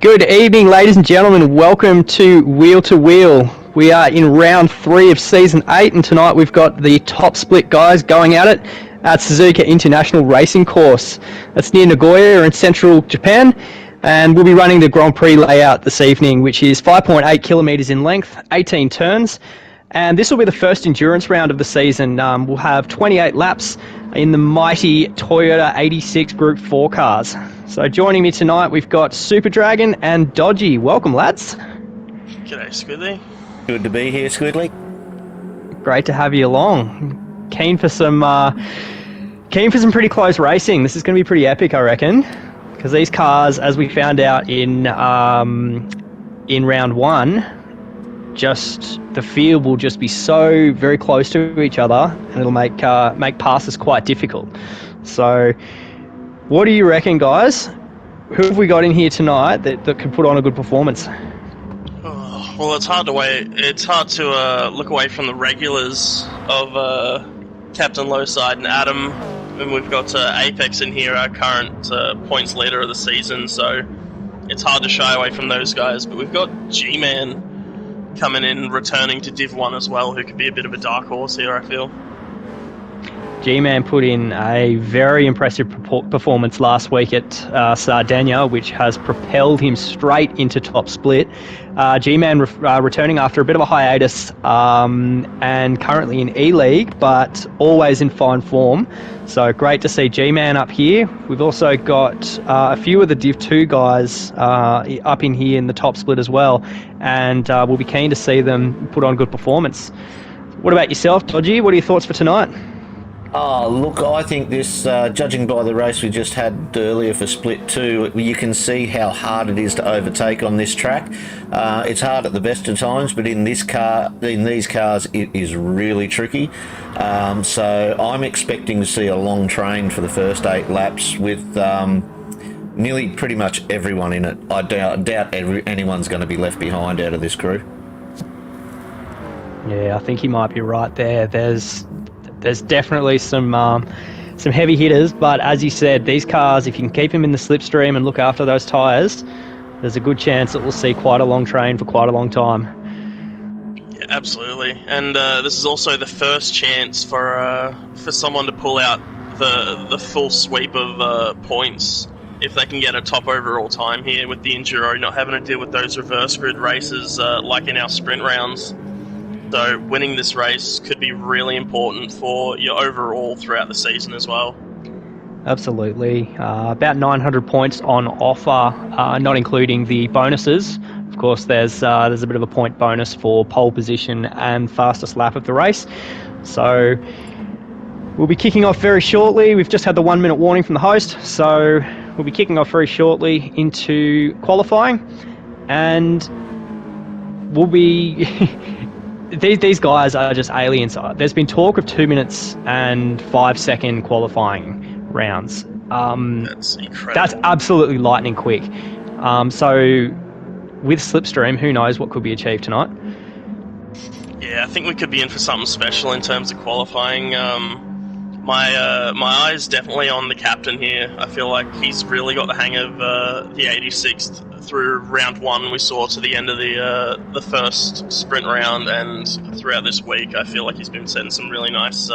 Good evening, ladies and gentlemen. Welcome to Wheel to Wheel. We are in round 3 of season 8, and tonight we've got the top split guys going at it at Suzuka International Racing Course. That's near Nagoya in central Japan, and we'll be running the Grand Prix layout this evening, which is 5.8 kilometres in length, 18 turns, and this will be the first endurance round of the season. We'll have 28 laps in the mighty Toyota 86 Group 4 cars. So joining me tonight, we've got Super Dragon and Dodgy. Welcome, lads. G'day, Squidly. Good to be here, Squidly. Great to have you along. Keen for some pretty close racing. This is going to be pretty epic, I reckon, because these cars, as we found out in round 1, just the field will just be so very close to each other, and it'll make passes quite difficult. So, what do you reckon, guys? Who have we got in here tonight that could put on a good performance? Well, it's hard to look away from the regulars of Captain Lowside and Adam, and we've got Apex in here, our current points leader of the season. So it's hard to shy away from those guys. But we've got G-Man coming in, returning to Div 1 as well, who could be a bit of a dark horse here, I feel. G-Man put in a very impressive performance last week at Sardinia, which has propelled him straight into top split. G-Man returning after a bit of a hiatus and currently in E-League, but always in fine form. So great to see G-Man up here. We've also got a few of the Div 2 guys up in here in the top split as well, and we'll be keen to see them put on good performance. What about yourself, Dodgy? What are your thoughts for tonight? Oh, look, I think this, judging by the race we just had earlier for Split 2, you can see how hard it is to overtake on this track. It's hard at the best of times, but in these cars, it is really tricky. So I'm expecting to see a long train for the first 8 laps with nearly pretty much everyone in it. I doubt anyone's going to be left behind out of this crew. Yeah, I think he might be right there. There's definitely some heavy hitters, but as you said, these cars, if you can keep them in the slipstream and look after those tyres, there's a good chance that we'll see quite a long train for quite a long time. Yeah, absolutely. And this is also the first chance for someone to pull out the full sweep of points if they can get a top overall time here with the Enduro, not having to deal with those reverse grid races like in our sprint rounds. So winning this race could be really important for your overall throughout the season as well. Absolutely. About 900 points on offer, not including the bonuses. Of course, there's a bit of a point bonus for pole position and fastest lap of the race. So we'll be kicking off very shortly. We've just had the 1 minute warning from the host. So we'll be kicking off very shortly into qualifying. And we'll be... These guys are just aliens. There's been talk of 2 minutes and 5 second qualifying rounds. That's incredible. That's absolutely lightning quick. So with Slipstream, who knows what could be achieved tonight? Yeah, I think we could be in for something special in terms of qualifying. My eye's definitely on the captain here. I feel like he's really got the hang of the 86th through round 1 we saw to the end of the first sprint round, and throughout this week I feel like he's been setting some really nice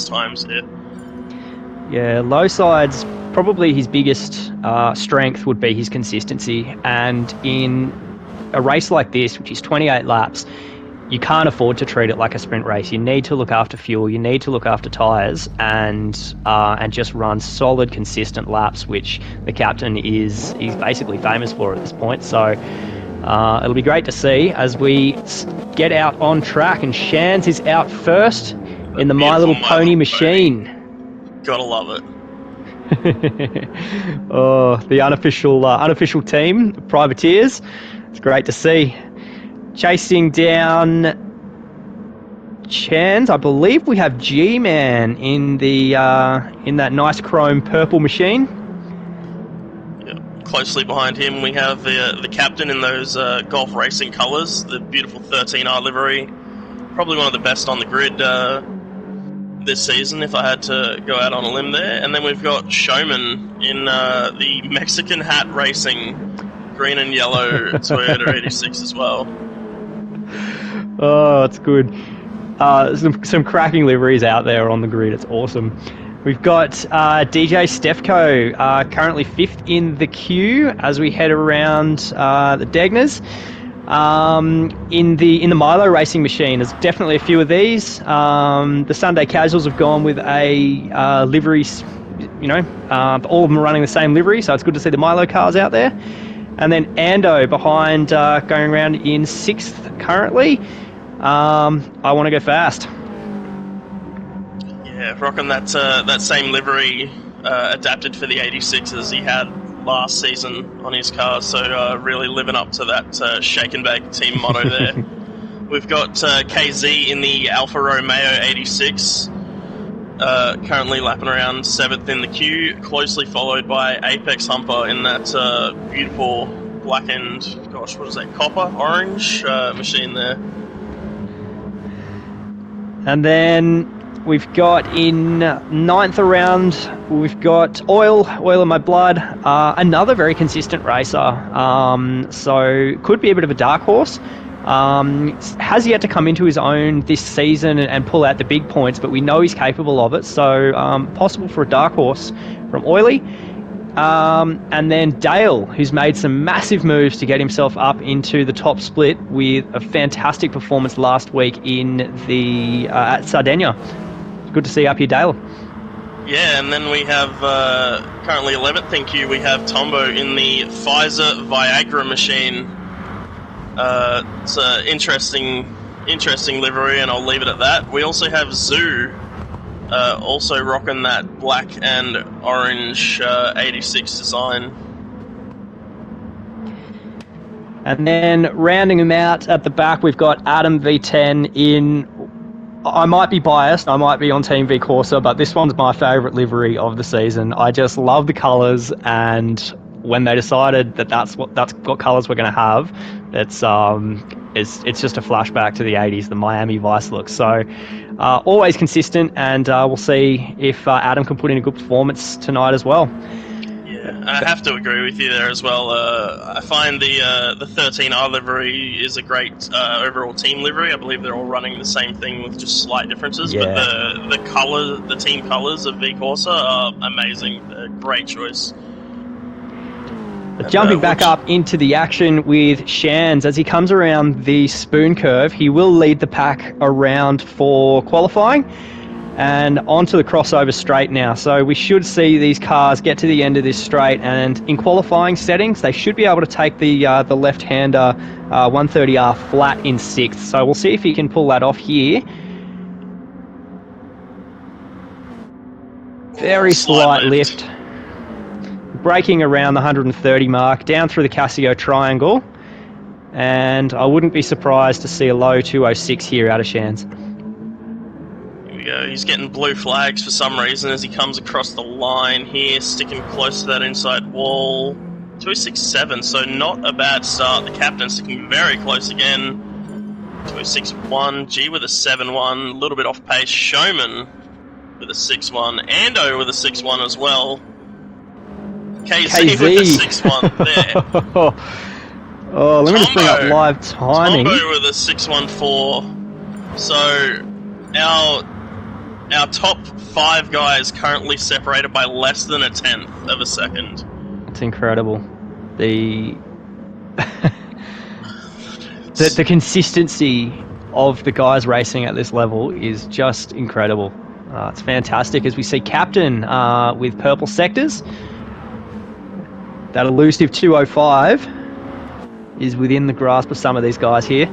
times here. Yeah, Lowside's probably his biggest strength would be his consistency, and in a race like this, which is 28 laps, you can't afford to treat it like a sprint race. You need to look after fuel, you need to look after tyres, and just run solid, consistent laps, which the captain he's basically famous for at this point. So it'll be great to see as we get out on track, and Shans is out first in the My Little Pony machine. Gotta love it. Oh, the unofficial team, privateers. It's great to see. Chasing down Chans, I believe we have G-Man in that nice chrome purple machine. Yeah, closely behind him we have the captain in those golf racing colours, the beautiful 13R livery. Probably one of the best on the grid this season, if I had to go out on a limb there. And then we've got Showman in the Mexican hat racing green and yellow Toyota 86 as well. Oh, that's good. Some cracking liveries out there on the grid. It's awesome. We've got DJ Stefko currently 5th in the queue as we head around the Degners. In the Milo racing machine, there's definitely a few of these. The Sunday Casuals have gone with a livery, all of them are running the same livery, so it's good to see the Milo cars out there. And then Ando behind, going around in 6th currently. I want to go fast. Yeah, rocking that same livery adapted for the 86 as he had last season on his car, so really living up to that shake and bake team motto there. We've got KZ in the Alfa Romeo 86, currently lapping around 7th in the queue, closely followed by Apex Humper in that beautiful blackened, gosh, what is that, copper, orange machine there. And then we've got in 9th around, we've got Oil in My Blood, another very consistent racer. So could be a bit of a dark horse. Has yet to come into his own this season and pull out the big points, but we know he's capable of it. So possible for a dark horse from Oily. And then Dale, who's made some massive moves to get himself up into the top split with a fantastic performance last week in the at Sardinia. Good to see up here, Dale. Yeah, and then we have currently 11th in queue. We have Tombo in the Pfizer Viagra machine. It's an interesting livery, and I'll leave it at that. We also have Zoo, also rocking that black and orange 86 design. And then rounding them out at the back, we've got Adam V10 in. I might be biased, I might be on Team V Corsa, but this one's my favourite livery of the season. I just love the colours, and when they decided that that's what colours we're going to have, it's just a flashback to the 80s, the Miami Vice look. So always consistent, and we'll see if Adam can put in a good performance tonight as well. Yeah, I have to agree with you there as well. I find the 13R livery is a great overall team livery. I believe they're all running the same thing with just slight differences. Yeah. But the team colours of V Corsa are amazing. They're a great choice. Jumping back up into the action with Shans, as he comes around the spoon curve, he will lead the pack around for qualifying and onto the crossover straight now. So we should see these cars get to the end of this straight, and in qualifying settings, they should be able to take the left-hander 130R flat in 6th. So we'll see if he can pull that off here. Very slight lift. Braking around the 130 mark, down through the Casio triangle, and I wouldn't be surprised to see a low 206 here out of Shans. Here we go, he's getting blue flags for some reason as he comes across the line here, sticking close to that inside wall. 206.7, so not a bad start. The captain sticking very close again. 206.1, G with a 7.1, a little bit off pace. Showman with a 6.1, Ando with a 6.1 as well. KZ with the 6.1 there. Oh, let me just bring up live timing. Tombo with a 6.14. So our top 5 guys currently separated by less than a 1/10 of a second. It's incredible. The consistency of the guys racing at this level is just incredible. It's fantastic as we see Captain with purple sectors. That elusive 205 is within the grasp of some of these guys here.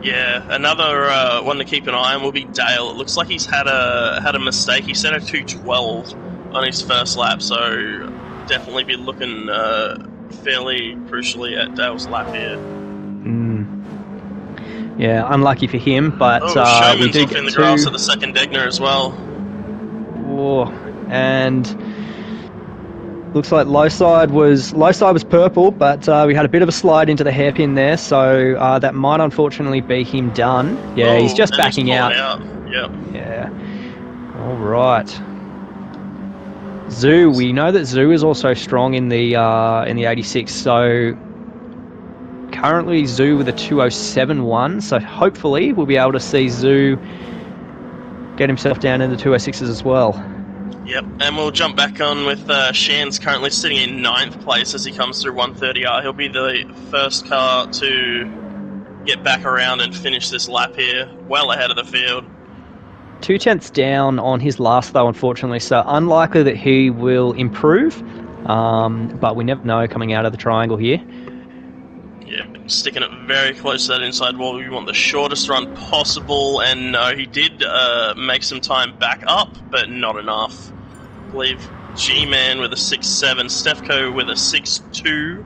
Yeah, another one to keep an eye on will be Dale. It looks like he's had a mistake. He set a 212 on his first lap, so definitely be looking fairly crucially at Dale's lap here. Yeah, unlucky for him, but Showman's we do off get in the grass at the second Degner as well. Oh, and looks like low side was purple, but we had a bit of a slide into the hairpin there, so that might unfortunately be him done. Yeah, he's just backing out. Yep. Yeah. All right. Zoo, we know that Zoo is also strong in the 86, so currently Zoo with a 207.1, so hopefully we'll be able to see Zoo get himself down in the 206s as well. Yep, and we'll jump back on with Shan's currently sitting in 9th place as he comes through 130R. He'll be the first car to get back around and finish this lap here, well ahead of the field. 2 tenths down on his last though, unfortunately, so unlikely that he will improve, but we never know coming out of the triangle here. Yeah, sticking it very close to that inside wall. We want the shortest run possible, and no, he did make some time back up, but not enough. I believe G-Man with a 6.7, Stefko with a 6.2,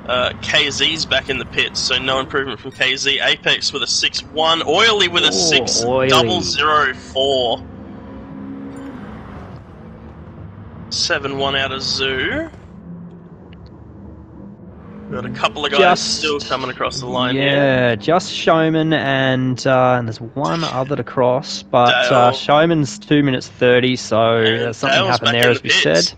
KZ's back in the pits, so no improvement from KZ. Apex with a 6.1, Oily with a 6.004. 7.1 out of Zoo. Got a couple of guys still coming across the line here. Yeah, just Showman and there's one other to cross, but Showman's 2 minutes 30, so there's something happened there, as we said.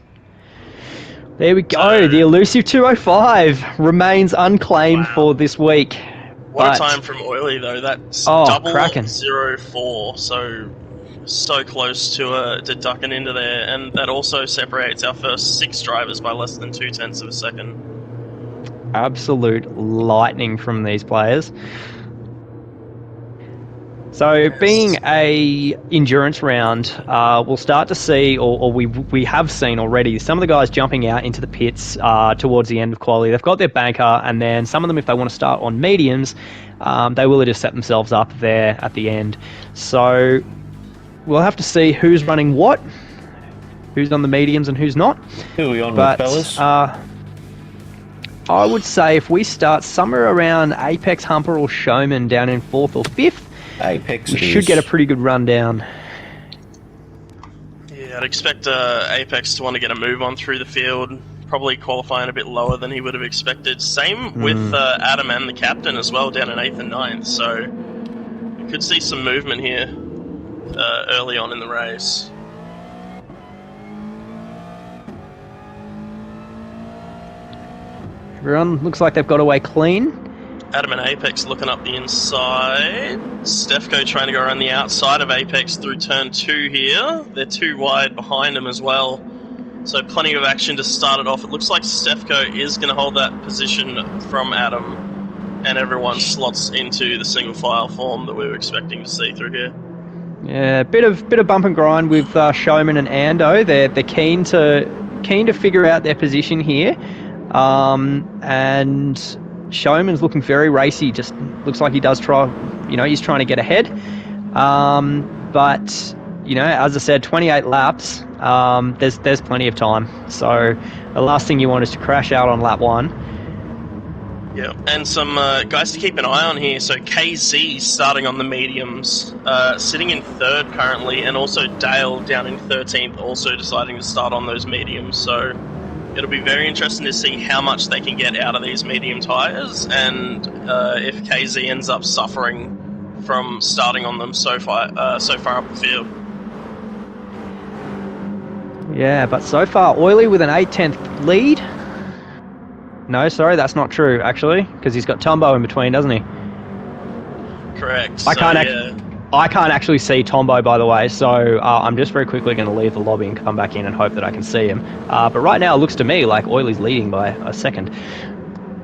There we go. The elusive 205 remains unclaimed for this week. What a time from Oily though. That's double 0.04, so close to ducking into there, and that also separates our first 6 drivers by less than 2 tenths of a second. Absolute lightning from these players. So being a endurance round, we'll start to see, or we have seen already, some of the guys jumping out into the pits towards the end of quality. They've got their banker, and then some of them, if they want to start on mediums, they will just set themselves up there at the end. So we'll have to see who's running what, who's on the mediums and who's not. Who are we on with, fellas? I would say if we start somewhere around Apex, Humper, or Showman down in 4th or 5th, Apex we should get a pretty good run down. Yeah, I'd expect Apex to want to get a move on through the field, probably qualifying a bit lower than he would have expected. Same with Adam and the captain as well, down in 8th and 9th, so we could see some movement here early on in the race. Everyone looks like they've got away clean. Adam and Apex looking up the inside. Stefko trying to go around the outside of Apex through turn 2 here. They're too wide behind him as well, so plenty of action to start it off. It looks like Stefko is going to hold that position from Adam, and everyone slots into the single file form that we were expecting to see through here. Yeah, bit of bump and grind with Showman and Ando. They're keen to figure out their position here. And Showman's looking very racy, just looks like he does try, he's trying to get ahead. But, as I said, 28 laps, there's plenty of time. So the last thing you want is to crash out on lap 1. Yeah, and some guys to keep an eye on here. So KZ starting on the mediums, sitting in 3rd currently, and also Dale down in 13th, also deciding to start on those mediums. So it'll be very interesting to see how much they can get out of these medium tyres, and if KZ ends up suffering from starting on them so far up the field. Yeah, but so far, Oily with an 8/10 lead. No, sorry, that's not true, actually, because he's got Tombo in between, doesn't he? Correct. I can't actually see Tombo, by the way, so I'm just very quickly going to leave the lobby and come back in and hope that I can see him. But right now, it looks to me like Oily's leading by a second.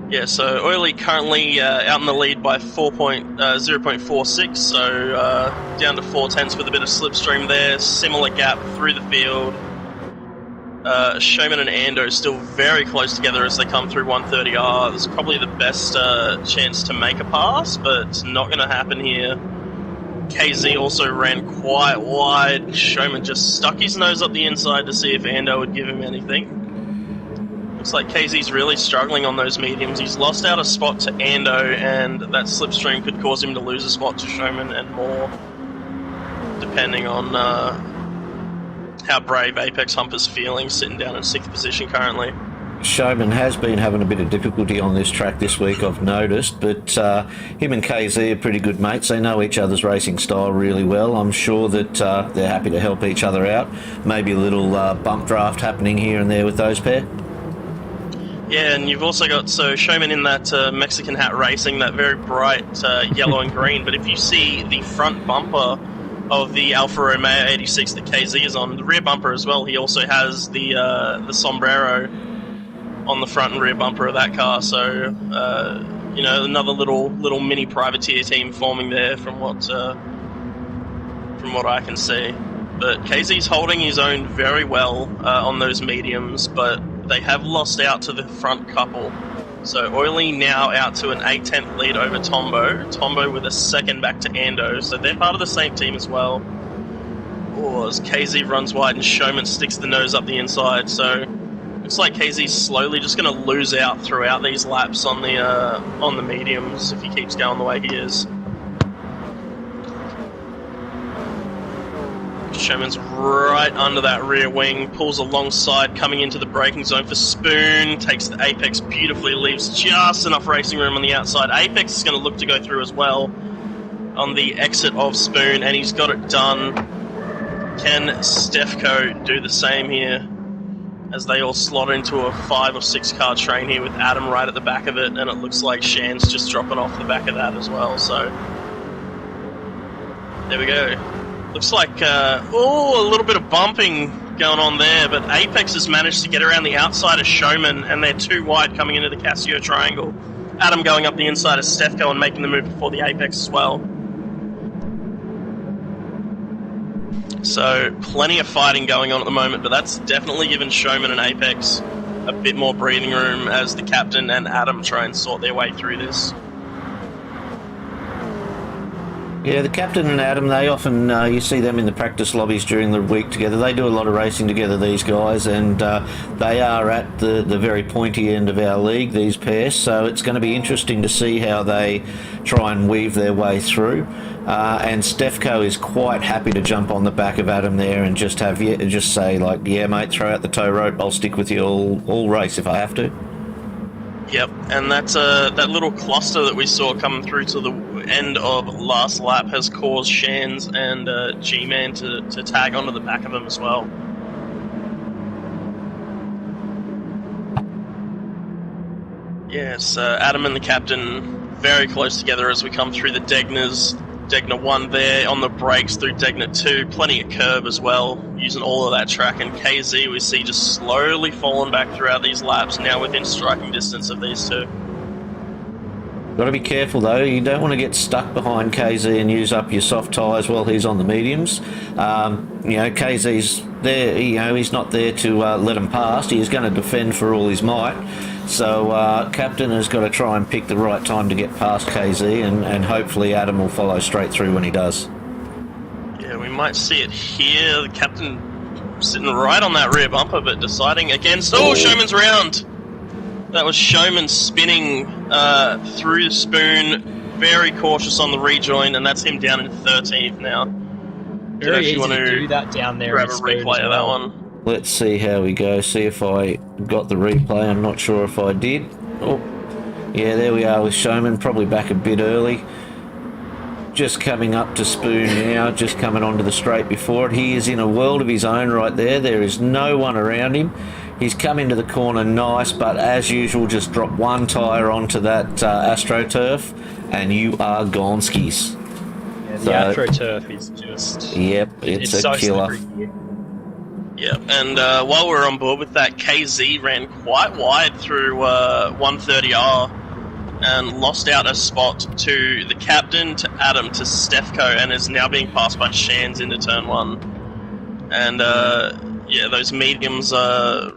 Yeah, so Oily currently out in the lead by 0.46, so down to 4 tenths with a bit of slipstream there. Similar gap through the field. Showman and Ando still very close together as they come through 130R. This is probably the best chance to make a pass, but it's not going to happen here. KZ also ran quite wide. Showman just stuck his nose up the inside to see if Ando would give him anything. Looks like KZ's really struggling on those mediums. He's lost out a spot to Ando, and that slipstream could cause him to lose a spot to Showman and more, depending on how brave Apex Humper's feeling, sitting down in 6th position currently. Showman has been having a bit of difficulty on this track this week, I've noticed, but him and KZ are pretty good mates. They know each other's racing style really well. I'm sure that they're happy to help each other out. Maybe a little bump draft happening here and there with those pair. Yeah, and you've also got Showman in that Mexican hat racing, that very bright yellow and green. But if you see the front bumper of the Alfa Romeo 86 that KZ is on, the rear bumper as well, he also has the sombrero on the front and rear bumper of that car. So another little mini privateer team forming there from what I can see. But KZ's holding his own very well on those mediums, but they have lost out to the front couple. So Oily now out to an 8/10 lead over Tombo. Tombo with a second back to Ando, so they're part of the same team as well. As KZ runs wide and Showman sticks the nose up the inside, so looks like KZ's slowly just going to lose out throughout these laps on the mediums if he keeps going the way he is. Showman's right under that rear wing, pulls alongside, coming into the braking zone for Spoon, takes the Apex beautifully, leaves just enough racing room on the outside. Apex is going to look to go through as well on the exit of Spoon, and he's got it done. Can Stefko do the same here as they all slot into a 5 or 6 car train here with Adam right at the back of it, and it looks like Shan's just dropping off the back of that as well. So there we go. Looks like a little bit of bumping going on there, but Apex has managed to get around the outside of Showman, and they're too wide coming into the Casio triangle. Adam going up the inside of Stefko and making the move before the Apex as well. So plenty of fighting going on at the moment, but that's definitely given Showman and Apex a bit more breathing room as the captain and Adam try and sort their way through this. Yeah, the captain and Adam, they often, you see them in the practice lobbies during the week together. They do a lot of racing together, these guys, and they are at the very pointy end of our league, these pairs, so it's going to be interesting to see how they try and weave their way through. And Stefko is quite happy to jump on the back of Adam there and just say, like, yeah, mate, throw out the tow rope, I'll stick with you all race if I have to. Yep, and that's that little cluster that we saw coming through to the end of last lap has caused Shans and G-Man to tag onto the back of him as well. Yes, Adam and the captain very close together as we come through the Degnas. Degna 1 there on the brakes through Degna 2, plenty of curb as well, using all of that track, and KZ we see just slowly falling back throughout these laps, now within striking distance of these two. Got to be careful though, you don't want to get stuck behind KZ and use up your soft tyres while he's on the mediums. KZ's there, he's not there to let him past, he's going to defend for all his might. So Captain has got to try and pick the right time to get past KZ, and hopefully Adam will follow straight through when he does. Yeah, we might see it here. The Captain sitting right on that rear bumper, but deciding against... Oh, Showman's round! That was Showman spinning through the Spoon, very cautious on the rejoin, and that's him down in 13th now. Very easy to do that down there. Grab a replay of that one. Let's see how we go, see if I got the replay. I'm not sure if I did. Oh, yeah, there we are with Showman, probably back a bit early. Just coming up to Spoon now, just coming onto the straight before it. He is in a world of his own right there. There is no one around him. He's come into the corner nice, but as usual, just drop one tyre onto that AstroTurf, and you are gone skis. Yeah, the AstroTurf is just... Yep, it's a so killer. slippery. Yeah, and while we're on board with that, KZ ran quite wide through 130R and lost out a spot to the captain, to Adam, to Stefko, and is now being passed by Shans into turn 1. And those mediums, I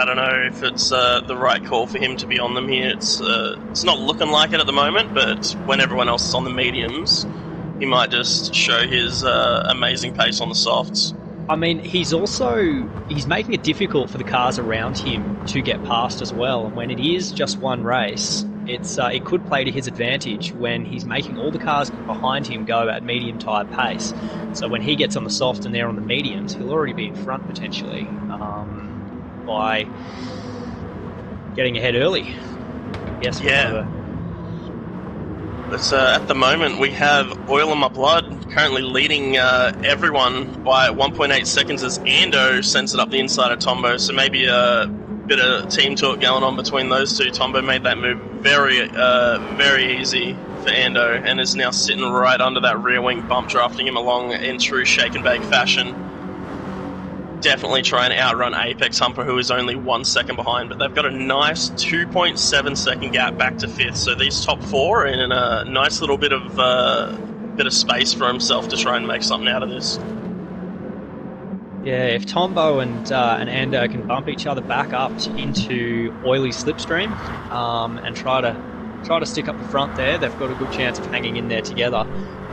don't know if it's the right call for him to be on them here. It's not looking like it at the moment, but when everyone else is on the mediums, he might just show his amazing pace on the softs. I mean, he's making it difficult for the cars around him to get past as well. And when it is just one race, it could play to his advantage when he's making all the cars behind him go at medium tyre pace. So when he gets on the soft and they're on the mediums, he'll already be in front potentially by getting ahead early. Yes. Yeah. But at the moment, we have Oil in My Blood currently leading everyone by 1.8 seconds as Ando sends it up the inside of Tombo. So maybe a bit of team talk going on between those two. Tombo made that move very easy for Ando and is now sitting right under that rear wing bump, drafting him along in true shake and bake fashion. Definitely try and outrun Apex Humper, who is only 1 second behind, but they've got a nice 2.7 second gap back to 5th. So these top 4 are in a nice little bit of space for himself to try and make something out of this. Yeah, if Tombo and Ando can bump each other back up into Oily Slipstream and try to stick up the front there, they've got a good chance of hanging in there together.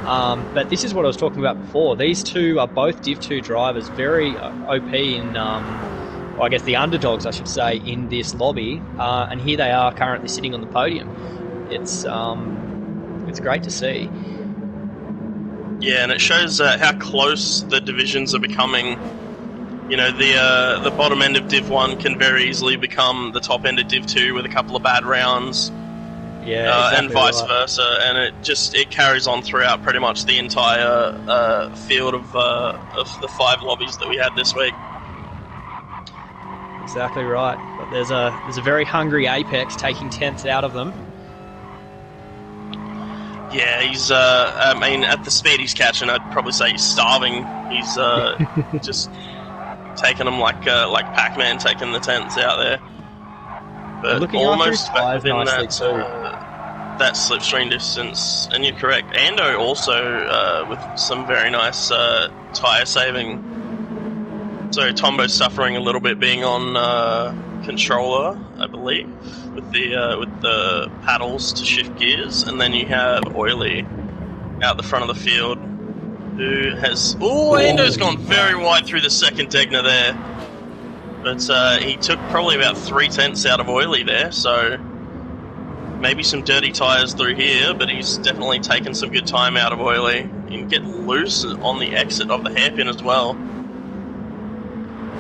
But this is what I was talking about before. These two are both Div 2 drivers, very OP in, I guess the underdogs, I should say, in this lobby. And here they are currently sitting on the podium. It's great to see. Yeah, and it shows how close the divisions are becoming. You know, the bottom end of Div 1 can very easily become the top end of Div 2 with a couple of bad rounds. Yeah, exactly and vice versa, and it carries on throughout pretty much the entire field of the 5 lobbies that we had this week. Exactly right. But there's a very hungry Apex taking 10th out of them. Yeah, he's. I mean, at the speed he's catching, I'd probably say he's starving. He's just taking them like Pac-Man taking the 10ths out there. But looking almost back within nicely that slipstream distance. And you're correct. Ando also with some very nice tyre saving. So Tombo's suffering a little bit being on controller, I believe, with the paddles to shift gears. And then you have Oily out the front of the field, who has... Oh, Ando's gone very wide through the second Degner there. But he took probably about 3/10 out of Oily there, so maybe some dirty tyres through here, but he's definitely taken some good time out of Oily. He can get loose on the exit of the hairpin as well.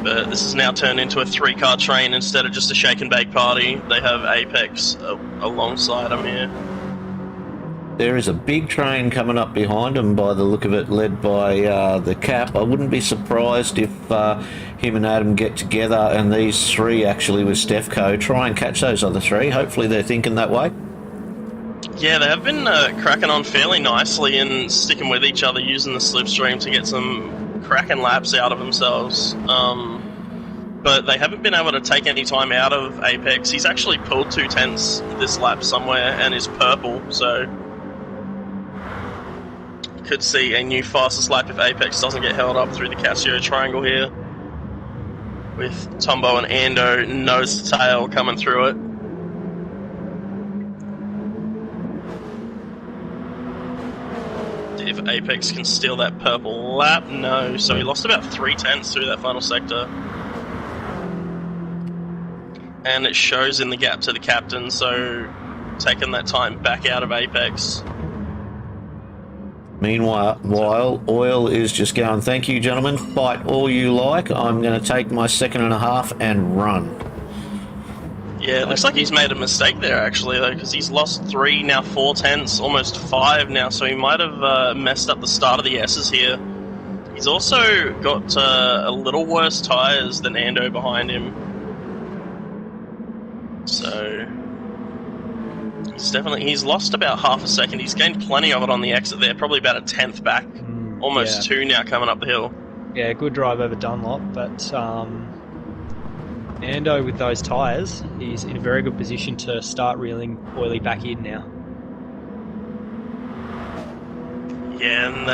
But this has now turned into a 3-car train instead of just a shake and bake party. They have Apex alongside him here. There is a big train coming up behind him by the look of it, led by the Cap. I wouldn't be surprised if him and Adam get together and these 3 actually with Stefco try and catch those other 3. Hopefully they're thinking that way. Yeah, they have been cracking on fairly nicely and sticking with each other, using the slipstream to get some cracking laps out of themselves. But they haven't been able to take any time out of Apex. He's actually pulled 2/10 this lap somewhere and is purple, so... could see a new fastest lap if Apex doesn't get held up through the Casio triangle here, with Tombo and Ando nose to tail coming through it. If Apex can steal that purple lap, no. So he lost about 3/10 through that final sector, and it shows in the gap to the captain. So taking that time back out of Apex. Meanwhile, Oil is just going, thank you, gentlemen. Fight all you like. I'm going to take my 2.5 and run. Yeah, it looks like he's made a mistake there, actually, though, because he's lost 3, now 4/10, almost 5 now, so he might have messed up the start of the S's here. He's also got a little worse tyres than Ando behind him. So... he's lost about half a second. He's gained plenty of it on the exit there, probably about a 10th back. Almost 2 now coming up the hill. Yeah, good drive over Dunlop, but Ando with those tyres, he's in a very good position to start reeling Oily back in now. Yeah, and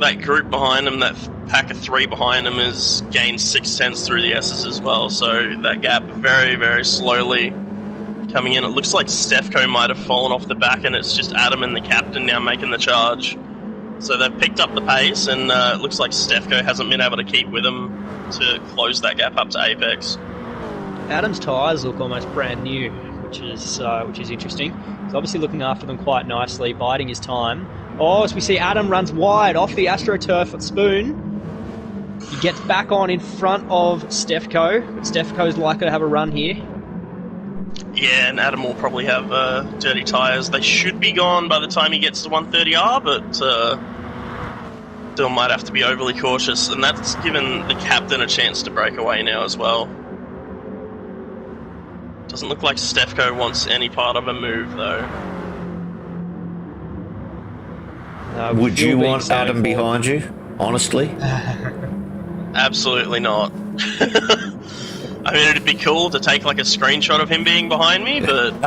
that group behind him, that pack of 3 behind him, has gained 6/10 through the S's as well, so that gap very, very slowly coming in. It looks like Stefco might have fallen off the back, and it's just Adam and the captain now making the charge. So they've picked up the pace, and it looks like Stefco hasn't been able to keep with them to close that gap up to Apex. Adam's tyres look almost brand new, which is interesting. He's obviously looking after them quite nicely, biding his time. Oh, as we see, Adam runs wide off the AstroTurf at Spoon. He gets back on in front of Stefco, but Stefco's likely to have a run here. Yeah, and Adam will probably have dirty tyres. They should be gone by the time he gets to 130R, but still might have to be overly cautious, and that's given the captain a chance to break away now as well. Doesn't look like Stefko wants any part of a move, though. Would you want Adam behind you? Honestly? Absolutely not. I mean, it'd be cool to take like a screenshot of him being behind me, but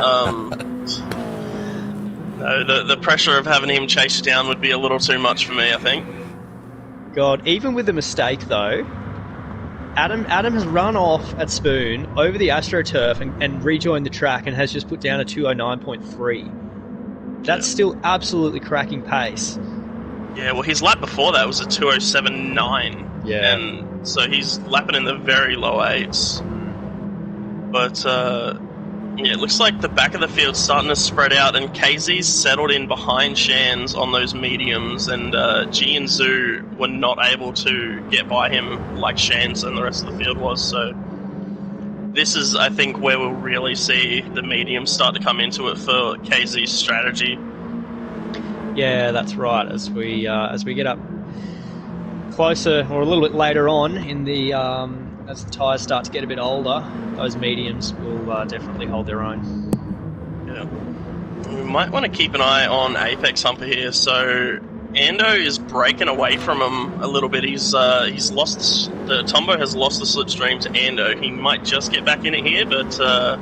no, the pressure of having him chased down would be a little too much for me, I think. God, even with the mistake though, Adam has run off at Spoon over the AstroTurf and rejoined the track and has just put down a 209.3. That's still absolutely cracking pace. Yeah, well, his lap before that was a 207.9. Yeah. And so he's lapping in the very low 8s. But, yeah, it looks like the back of the field's starting to spread out, and KZ's settled in behind Shans on those mediums, and G and Zoo were not able to get by him like Shans and the rest of the field was, so this is, I think, where we'll really see the mediums start to come into it for KZ's strategy. Yeah, that's right. As we get up closer, or a little bit later on in the as the tyres start to get a bit older, those mediums will definitely hold their own. Yeah, we might want to keep an eye on Apex Humper here. So Ando is breaking away from him a little bit. He's lost the Tombo has lost the slipstream to Ando. He might just get back in it here, but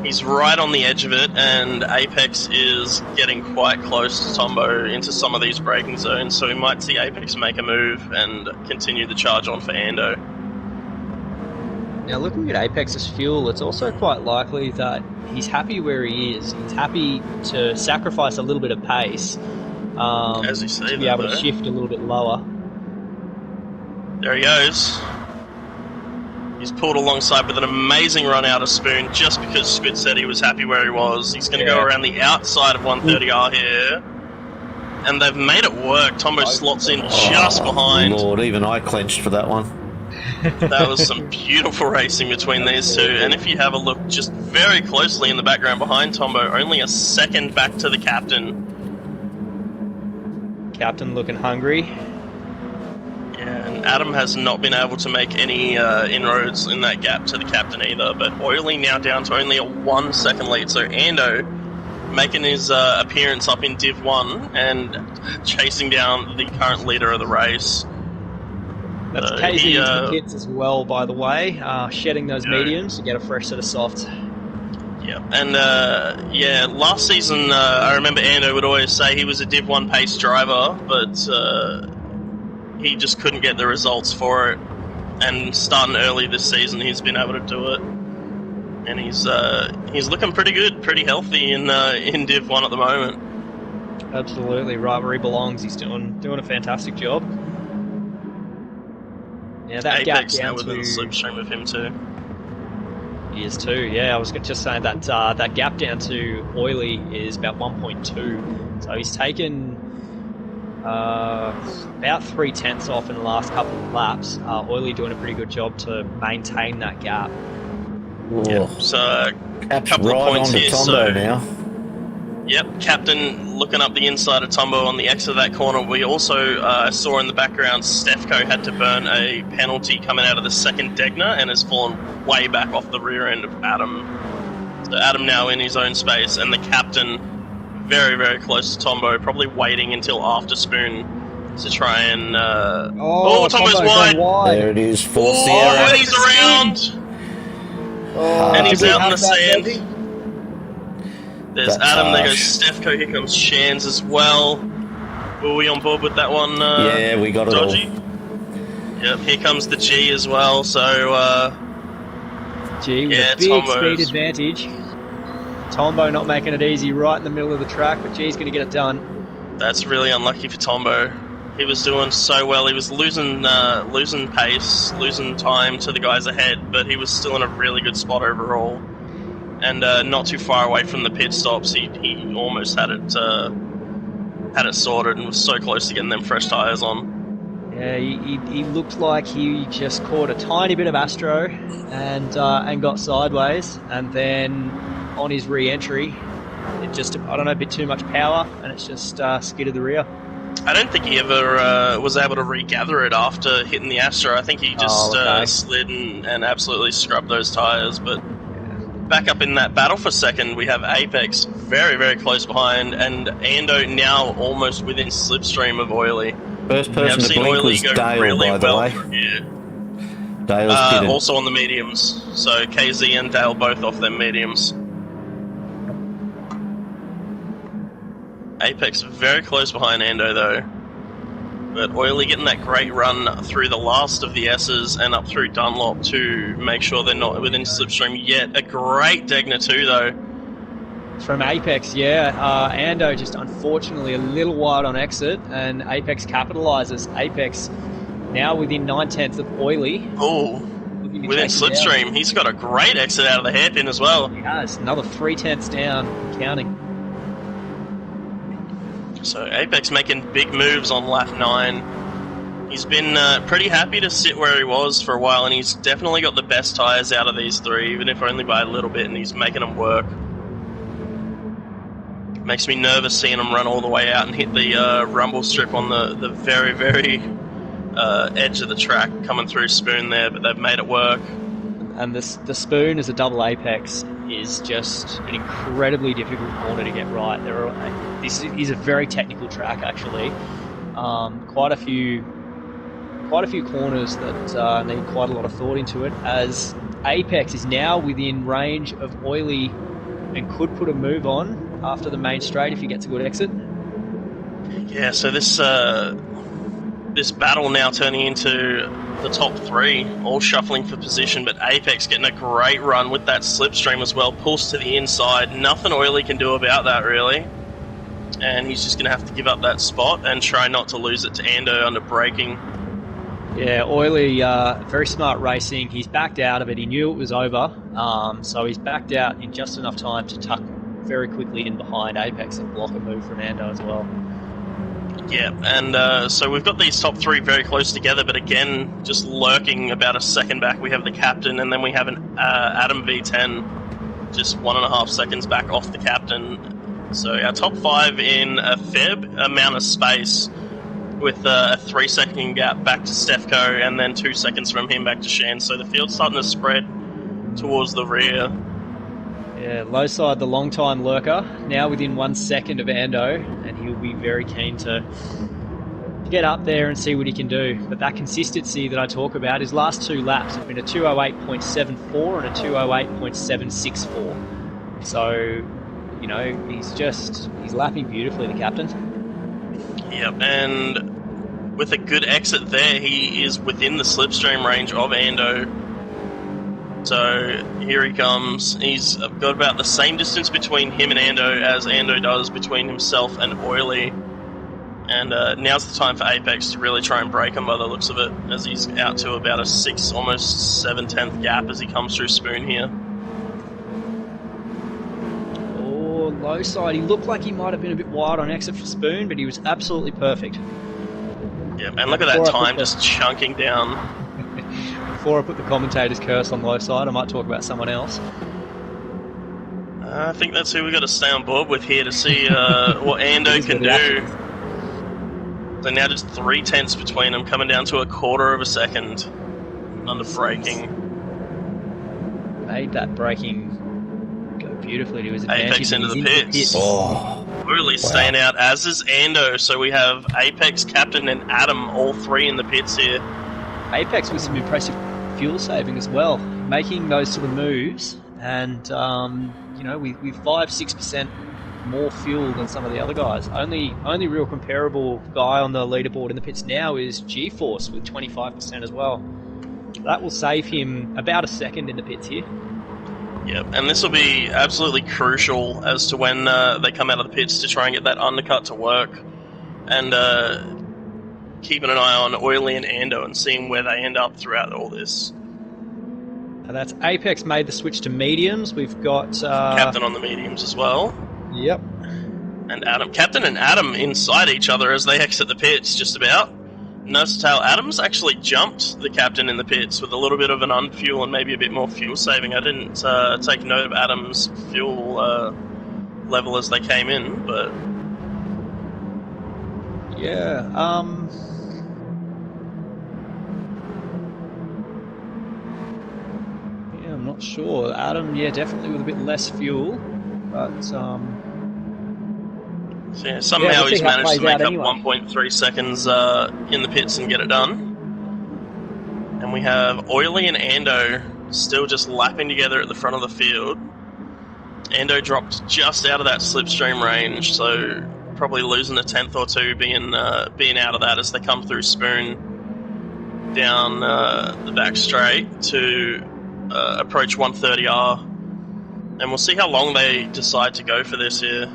he's right on the edge of it, and Apex is getting quite close to Tombo into some of these braking zones, so we might see Apex make a move and continue the charge on for Ando. Now, looking at Apex's fuel, it's also quite likely that he's happy where he is. He's happy to sacrifice a little bit of pace As you see, to be able to shift a little bit lower. There he goes. He's pulled alongside with an amazing run out of Spoon just because Squid said he was happy where he was. He's going to go around the outside of 130R here. And they've made it work. Tombo slots in just behind. Lord, even I clenched for that one. That was some beautiful racing between these two. And if you have a look just very closely in the background behind Tombo, only a second back to the captain. Captain looking hungry. Yeah, and Adam has not been able to make any inroads in that gap to the captain either, but Oily now down to only a 1 second lead, so Ando making his appearance up in Div 1 and chasing down the current leader of the race. That's KZ into the kits as well, by the way, shedding those mediums to get a fresh set of softs. Yeah, and last season I remember Ando would always say he was a Div 1 pace driver, but he just couldn't get the results for it. And starting early this season, he's been able to do it, and he's looking pretty good, pretty healthy in Div 1 at the moment. Absolutely, right where he belongs. He's doing a fantastic job. Yeah, that Apex gap now down within the to slipstream of him too. He is too. Yeah, I was just saying that that gap down to Oily is about 1.2. So he's taken about 3/10 off in the last couple of laps. Oily doing a pretty good job to maintain that gap. Yeah, so a couple right of points on to here. Tombo now. Yep, Captain looking up the inside of Tombo on the exit of that corner. We also saw in the background Stefko had to burn a penalty coming out of the second Degner and has fallen way back off the rear end of Adam. So Adam now in his own space, and the Captain very, very close to Tombo, probably waiting until after Spoon to try and... Tombo's wide! There it is, for Sierra. And he's around! And he's out in the sand. There's That's Adam, there harsh. goes Stefko, here comes Shans as well. Were we on board with that one? Yeah, we got it Dodgy? Yep, here comes the G as well, so... G with a big speed advantage. Tombo not making it easy right in the middle of the track, but G's going to get it done. That's really unlucky for Tombo. He was doing so well. He was losing pace, losing time to the guys ahead, but he was still in a really good spot overall. And not too far away from the pit stops, he almost had it sorted and was so close to getting them fresh tyres on. Yeah, he looked like he just caught a tiny bit of Astro and got sideways, and then on his re-entry, it just, I don't know, a bit too much power, and it's just skidded the rear. I don't think he ever was able to regather it after hitting the Astro. I think he just slid and absolutely scrubbed those tyres. But back up in that battle for second, we have Apex very, very close behind, and Ando now almost within slipstream of Oily. First person to blink was Dale, really by the well way. Dale's pitted. Also on the mediums. So KZ and Dale both off their mediums. Apex very close behind Ando though. But Oily getting that great run through the last of the S's and up through Dunlop to make sure they're not within slipstream yet. A great Degner too though. From Apex, yeah. Ando just unfortunately a little wide on exit, and Apex capitalises. Apex now within 9/10 of Oily. Oh, within slipstream. He's got a great exit out of the hairpin as well. He has. Another 3/10 down, counting. So Apex making big moves on lap 9. He's been pretty happy to sit where he was for a while, and he's definitely got the best tyres out of these three, even if only by a little bit, and he's making them work. Makes me nervous seeing him run all the way out and hit the rumble strip on the very, very edge of the track coming through Spoon there, but they've made it work. And the Spoon as a double Apex is just an incredibly difficult corner to get right. This is a very technical track, actually. Quite a few corners that need quite a lot of thought into it, as Apex is now within range of Oily and could put a move on after the main straight if he gets a good exit. Yeah, so this battle now turning into the top three, all shuffling for position, but Apex getting a great run with that slipstream as well, pulls to the inside. Nothing Oily can do about that, really. And he's just going to have to give up that spot and try not to lose it to Ando under braking. Yeah, Oily, very smart racing. He's backed out of it. He knew it was over, so he's backed out in just enough time to tuck very quickly in behind Apex and block a move from Ando as well. Yeah, and so we've got these top three very close together, but again, just lurking about a second back, we have the captain, and then we have an Adam V10, just 1.5 seconds back off the captain. So our top five in a fair amount of space, with a 3-second gap back to Stefko, and then 2 seconds from him back to Shan. So the field's starting to spread towards the rear. Yeah, low side, the long time lurker, now within 1 second of Ando, and he'll be very keen to get up there and see what he can do. But that consistency that I talk about, his last 2 laps have been a 208.74 and a 208.764. So, you know, he's lapping beautifully, the captain. Yep, and with a good exit there, he is within the slipstream range of Ando. So here he comes. He's got about the same distance between him and Ando as Ando does between himself and Oily. And now's the time for Apex to really try and break him by the looks of it, as he's out to about a 6, almost 7/10 gap as he comes through Spoon here. Oh, low side. He looked like he might have been a bit wide on exit for Spoon, but he was absolutely perfect. Yeah, and look at that time just chunking down. Before I put the commentator's curse on low side, I might talk about someone else. I think that's who we got to stay on board with here to see what Ando can do. So now just 3/10 between them, coming down to a 1/4 of a second under braking. Made that braking go beautifully to his advantage. Apex into the pits. Oh, Really staying out, as is Ando. So we have Apex, Captain, and Adam, all three in the pits here. Apex with some impressive fuel saving as well, making those sort of moves, and you know, with 5-6% more fuel than some of the other guys. Only real comparable guy on the leaderboard in the pits now is G-Force with 25% as well. That will save him about a second in the pits here. Yep, and this will be absolutely crucial as to when they come out of the pits to try and get that undercut to work, and keeping an eye on Oily and Ando and seeing where they end up throughout all this. And that's Apex made the switch to mediums. We've got Captain on the mediums as well. Yep. And Adam, Captain and Adam inside each other as they exit the pits, just about. Nurse Adams actually jumped the captain in the pits with a little bit of an unfuel and maybe a bit more fuel saving. I didn't take note of Adams' fuel level as they came in, but Yeah, yeah, I'm not sure. Adam, yeah, definitely with a bit less fuel, but so yeah, somehow we'll see he's how it managed to plays make out up anyway. 1.3 seconds in the pits and get it done. And we have Oily and Ando still just lapping together at the front of the field. Ando dropped just out of that slipstream range, so probably losing a tenth or two being out of that as they come through Spoon down the back straight to approach 130R. And we'll see how long they decide to go for this here,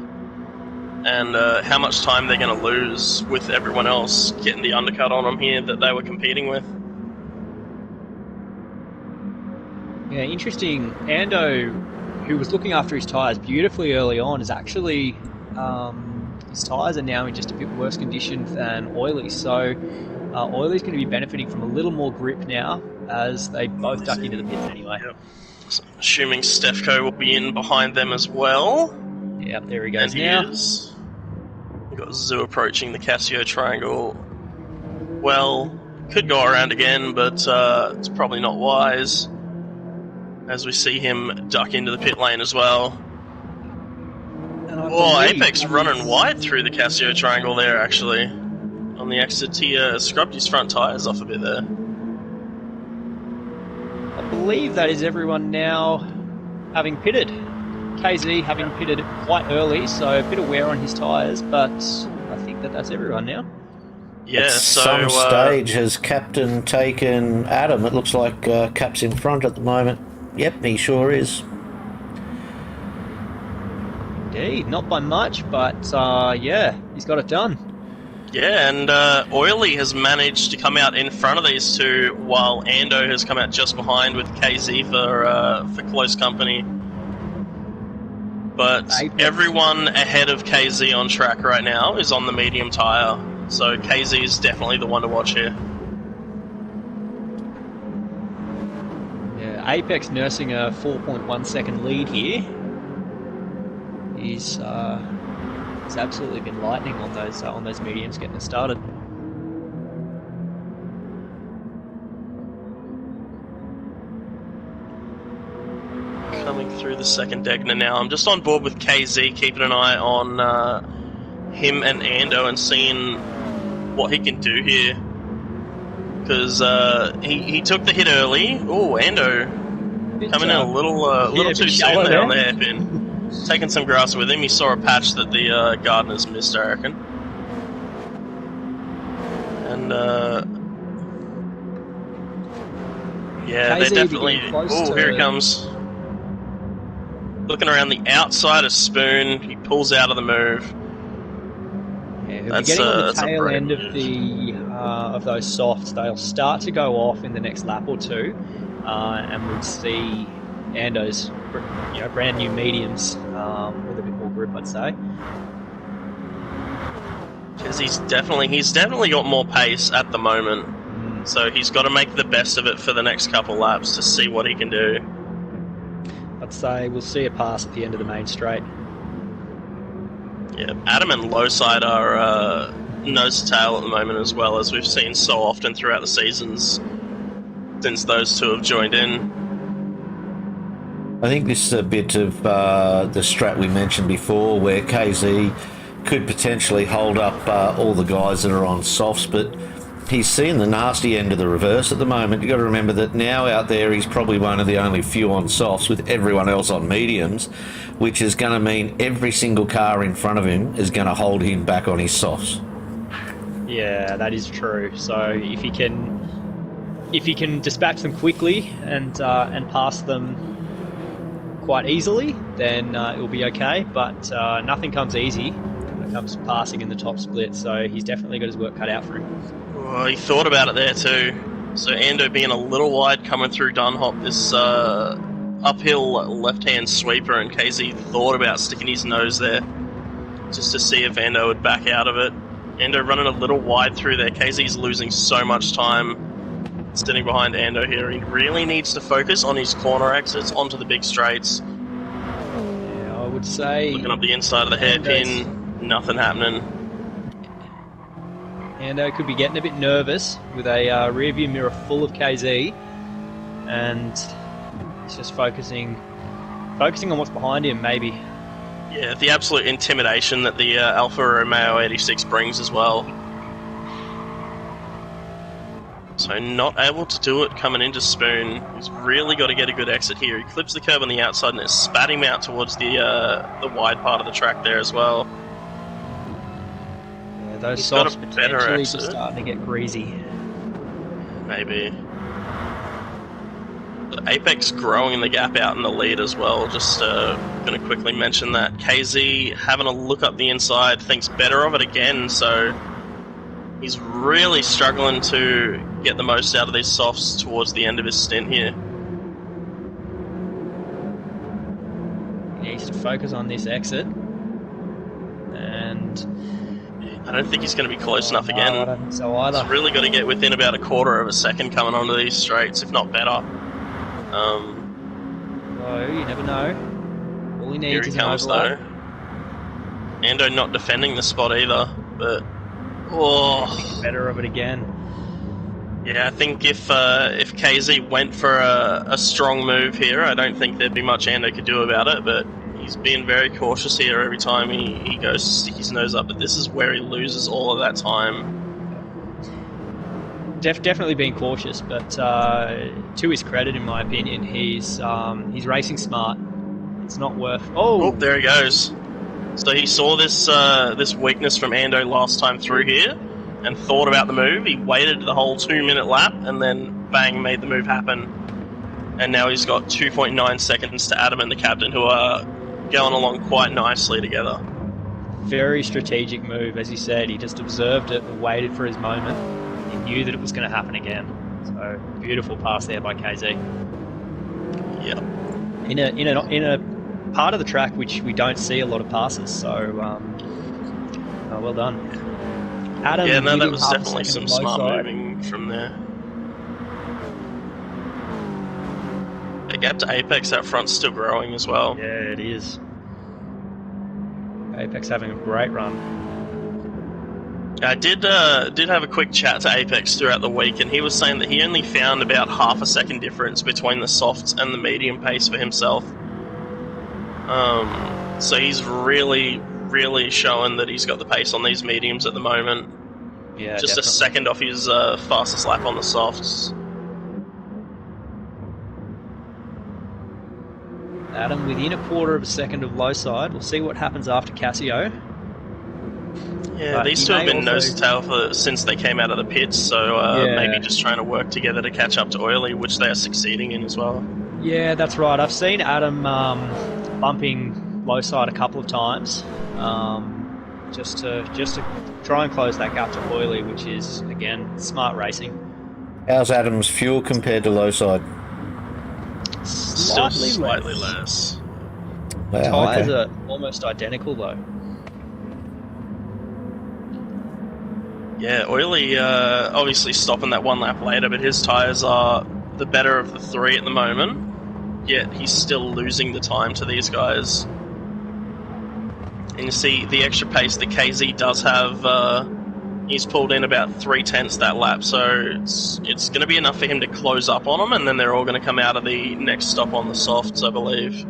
and how much time they're going to lose with everyone else getting the undercut on them here that they were competing with. yeah, interesting. Ando, who was looking after his tyres beautifully early on, is actually his tyres are now in just a bit worse condition than Oily. So Oily's going to be benefiting from a little more grip now as they both duck into the pits anyway. Yep. So assuming Stefko will be in behind them as well. Yep, there he goes And he now. is. We've got Zoo approaching the Casio triangle. Well, could go around again, but it's probably not wise, as we see him duck into the pit lane as well. Oh, Apex running wide through the Casio triangle there, actually. On the exit, he scrubbed his front tyres off a bit there. I believe that is everyone now having pitted. KZ having pitted quite early, so a bit of wear on his tyres, but I think that's everyone now. Yeah, At so some stage has Captain taken Adam? It looks like Cap's in front at the moment. Yep, he sure is. Indeed, not by much, but yeah, he's got it done. yeah, and Oily has managed to come out in front of these two, while Ando has come out just behind with KZ for close company. But everyone ahead of KZ on track right now is on the medium tyre, so KZ is definitely the one to watch here. Yeah, Apex nursing a 4.1 second lead here. He's absolutely been lightning on those mediums getting it started. Coming through the second Degner now. I'm just on board with KZ, keeping an eye on him and Ando and seeing what he can do here. Because he took the hit early. Oh, Ando coming in a little too soon there on the hairpin. Taking some grass with him. He saw a patch that the gardeners missed, I reckon. And yeah, KZ they definitely. Oh, here he comes. Looking around the outside of Spoon, he pulls out of the move. Yeah, he'll be getting on the tail end of the of those softs. They'll start to go off in the next lap or two, and we'll see Ando's brand new mediums with a bit more grip, I'd say. Because he's definitely got more pace at the moment, so he's got to make the best of it for the next couple laps to see what he can do. I'd say we'll see a pass at the end of the main straight. Yeah, Adam and Lowside are nose to tail at the moment as well, as we've seen so often throughout the seasons since those two have joined in. I think this is a bit of the strat we mentioned before, where KZ could potentially hold up all the guys that are on softs, but he's seeing the nasty end of the reverse at the moment. You've got to remember that now out there he's probably one of the only few on softs with everyone else on mediums, which is going to mean every single car in front of him is going to hold him back on his softs. Yeah, that is true. So if he can dispatch them quickly and pass them quite easily, then it'll be okay. But nothing comes easy when it comes to passing in the top split. So he's definitely got his work cut out for him. Oh, he thought about it there too. So Ando being a little wide coming through Dunhop, this uphill left-hand sweeper, and KZ thought about sticking his nose there just to see if Ando would back out of it. Ando running a little wide through there. KZ's losing so much time sitting behind Ando here. He really needs to focus on his corner exits onto the big straights. Yeah, I would say... Looking up the inside of the hairpin, nothing happening. Ando could be getting a bit nervous with a rear view mirror full of KZ, and he's just focusing on what's behind him, maybe. Yeah, the absolute intimidation that the Alfa Romeo 86 brings as well. So not able to do it coming into Spoon. He's really got to get a good exit here. He clips the curb on the outside and it spat him out towards the wide part of the track there as well. Yeah, those He's got softs a better potentially exit. just starting to get greasy. Maybe. Apex growing in the gap out in the lead as well. Just going to quickly mention that. KZ having a look up the inside, thinks better of it again, so he's really struggling to get the most out of these softs towards the end of his stint here. He needs to focus on this exit, and I don't think he's going to be close enough no, again. I don't think so either. He's really got to get within about a quarter of a second coming onto these straights, if not better. So you never know. All he Here needs he is comes an though. overlap. Ando not defending the spot either, but Better of it again. yeah, I think if KZ went for a strong move here, I don't think there'd be much Ando could do about it, but he's being very cautious here every time he goes to stick his nose up, but this is where he loses all of that time. Definitely being cautious, but to his credit, in my opinion, he's racing smart. It's not worth. Oh, there he goes. So he saw this weakness from Ando last time through here, and thought about the move. He waited the whole 2-minute lap, and then bang, made the move happen. And now he's got 2.9 seconds to Adam and the captain, who are going along quite nicely together. Very strategic move, as you said. He just observed it and waited for his moment. He knew that it was going to happen again. So beautiful pass there by KZ. Yep. In a part of the track which we don't see a lot of passes. So well done. Adam, Yeah, no, that leading was half a definitely second some low smart side. moving from there. The gap to Apex out front's still growing as well. Yeah, it is. Apex having a great run. I did have a quick chat to Apex throughout the week, and he was saying that he only found about half a second difference between the softs and the medium pace for himself. So he's really showing that he's got the pace on these mediums at the moment. Yeah, Just definitely. a second off his fastest lap on the softs. Adam within a quarter of a second of low side. We'll see what happens after Casio. Yeah, But these he two have may been also- nose to tail since they came out of the pits, so Yeah. maybe just trying to work together to catch up to Oily, which they are succeeding in as well. Yeah, that's right. I've seen Adam bumping low side a couple of times, just to try and close that gap to Oily, which is again smart racing. How's Adam's fuel compared to low side? Still slightly less. Wow, Tyres okay. are almost identical though. Yeah, Oily obviously stopping that one lap later, but his tyres are the better of the three at the moment, yet he's still losing the time to these guys. And you see the extra pace that KZ does have, he's pulled in about 3/10 that lap, so it's going to be enough for him to close up on them, and then they're all going to come out of the next stop on the softs, I believe.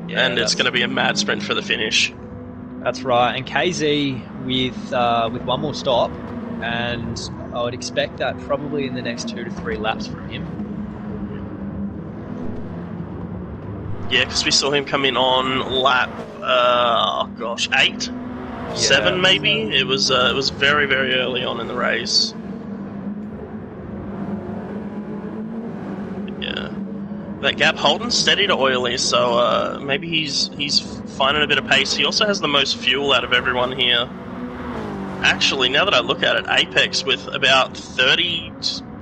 Yeah, And it's going to be a mad sprint for the finish. That's right. And KZ with one more stop, and I would expect that probably in the next 2 to 3 laps from him. Yeah, because we saw him come in on lap, 8? 7 maybe. It was very very early on in the race. Yeah, that gap holding steady to Oily, so maybe he's finding a bit of pace. He also has the most fuel out of everyone here. Actually, now that I look at it, Apex with about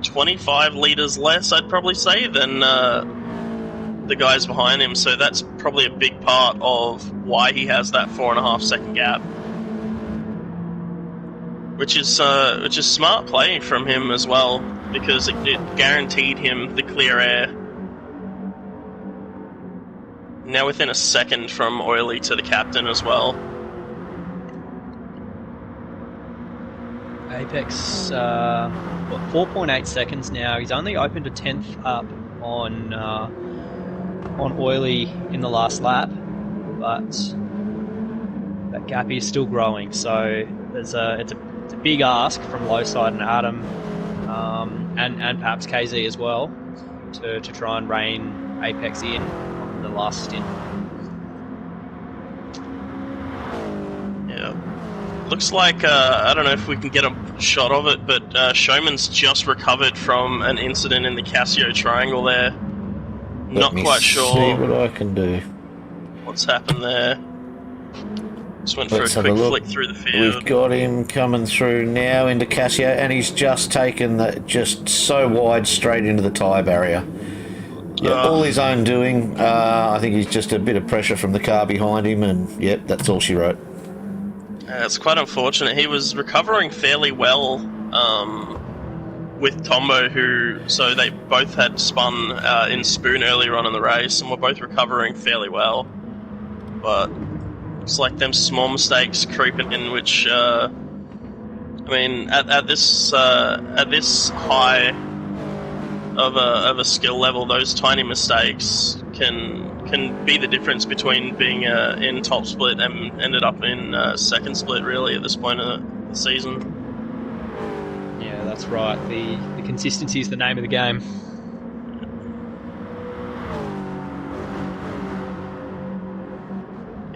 25 litres less, I'd probably say, than the guys behind him. So that's probably a big part of why he has that 4.5 second gap. which is smart play from him as well, because it guaranteed him the clear air. Now within a second from Oily to the captain as well. Apex, 4.8 seconds now. He's only opened a 10th up on Oily in the last lap, but that gap is still growing. So it's a big ask from low side and Adam, and perhaps KZ as well, to try and rein Apex in on the last stint. Yeah. Looks like, I don't know if we can get a shot of it, but Showman's just recovered from an incident in the Casio Triangle there. Not quite sure. See what I can do. What's happened there. Just went for a quick flick through the field. We've got him coming through now into Casio, and he's just taken that just so wide straight into the tyre barrier. Yeah, all his own doing. I think he's just a bit of pressure from the car behind him, and yep, that's all she wrote. It's quite unfortunate. He was recovering fairly well with Tombo, so they both had spun in Spoon earlier on in the race, and were both recovering fairly well. But it's like them small mistakes creeping in, which I mean, at this high of a skill level, those tiny mistakes can be the difference between being in top split and ended up in second split, really, at this point of the season. Yeah, that's right. The consistency is the name of the game.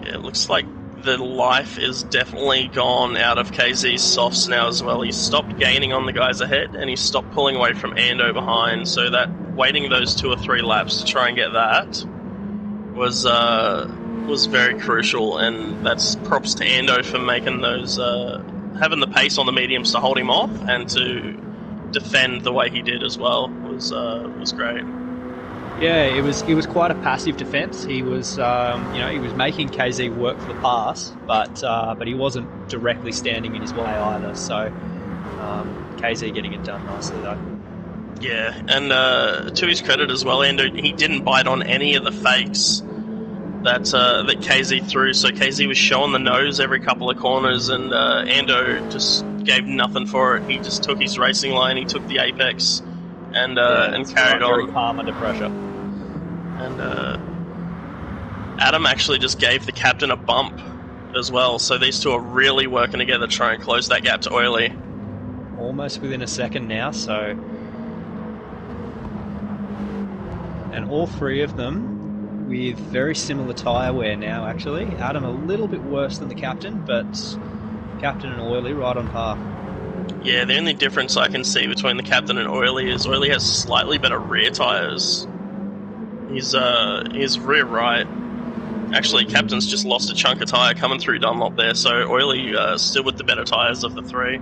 Yeah, it looks like the life is definitely gone out of KZ's softs now as well. He's stopped gaining on the guys ahead, and he's stopped pulling away from Ando behind, so that waiting those 2 or 3 laps to try and get that was very crucial, and that's props to Ando for making those, having the pace on the mediums to hold him off and to defend the way he did as well was great. Yeah, it was quite a passive defence. He was, he was making KZ work for the pass, but he wasn't directly standing in his way either. So KZ getting it done nicely though. Yeah, and to his credit as well, Ando, he didn't bite on any of the fakes that KZ threw. So KZ was showing the nose every couple of corners, and Ando just gave nothing for it. He just took his racing line, he took the apex, and carried on. Very calm under pressure. And Adam actually just gave the captain a bump as well. So these two are really working together to try and close that gap to Oily. Almost within a second now, so. And all 3 of them with very similar tyre wear now, actually. Adam a little bit worse than the captain, but captain and Oily right on par. Yeah, the only difference I can see between the captain and Oily is Oily has slightly better rear tyres. He's rear right. Actually, captain's just lost a chunk of tyre coming through Dunlop there, so Oily still with the better tyres of the 3.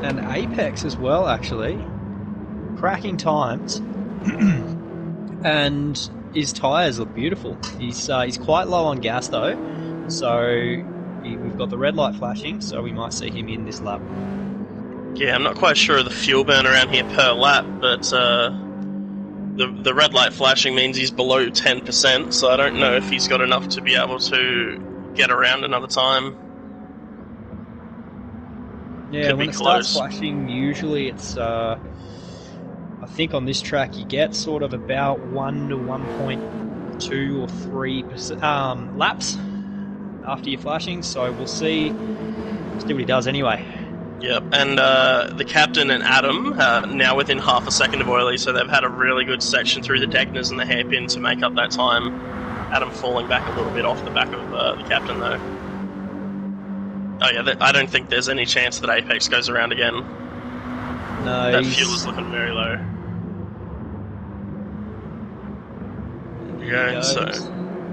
And Apex as well, actually. Cracking times. And his tyres look beautiful. He's quite low on gas though, so we've got the red light flashing, so we might see him in this lap. Yeah, I'm not quite sure of the fuel burn around here per lap, but the red light flashing means he's below 10%, so I don't know if he's got enough to be able to get around another time. Yeah, when it starts flashing, usually it's, I think on this track you get sort of about 1 to 1.2 or 3% laps after you're flashing, so we'll see what he does anyway. Yep, and the captain and Adam now within half a second of Oily, so they've had a really good section through the Deckners and the hairpin to make up that time. Adam falling back a little bit off the back of the captain though. Oh yeah, I don't think there's any chance that Apex goes around again. No, that fuel is looking very low. There you go, so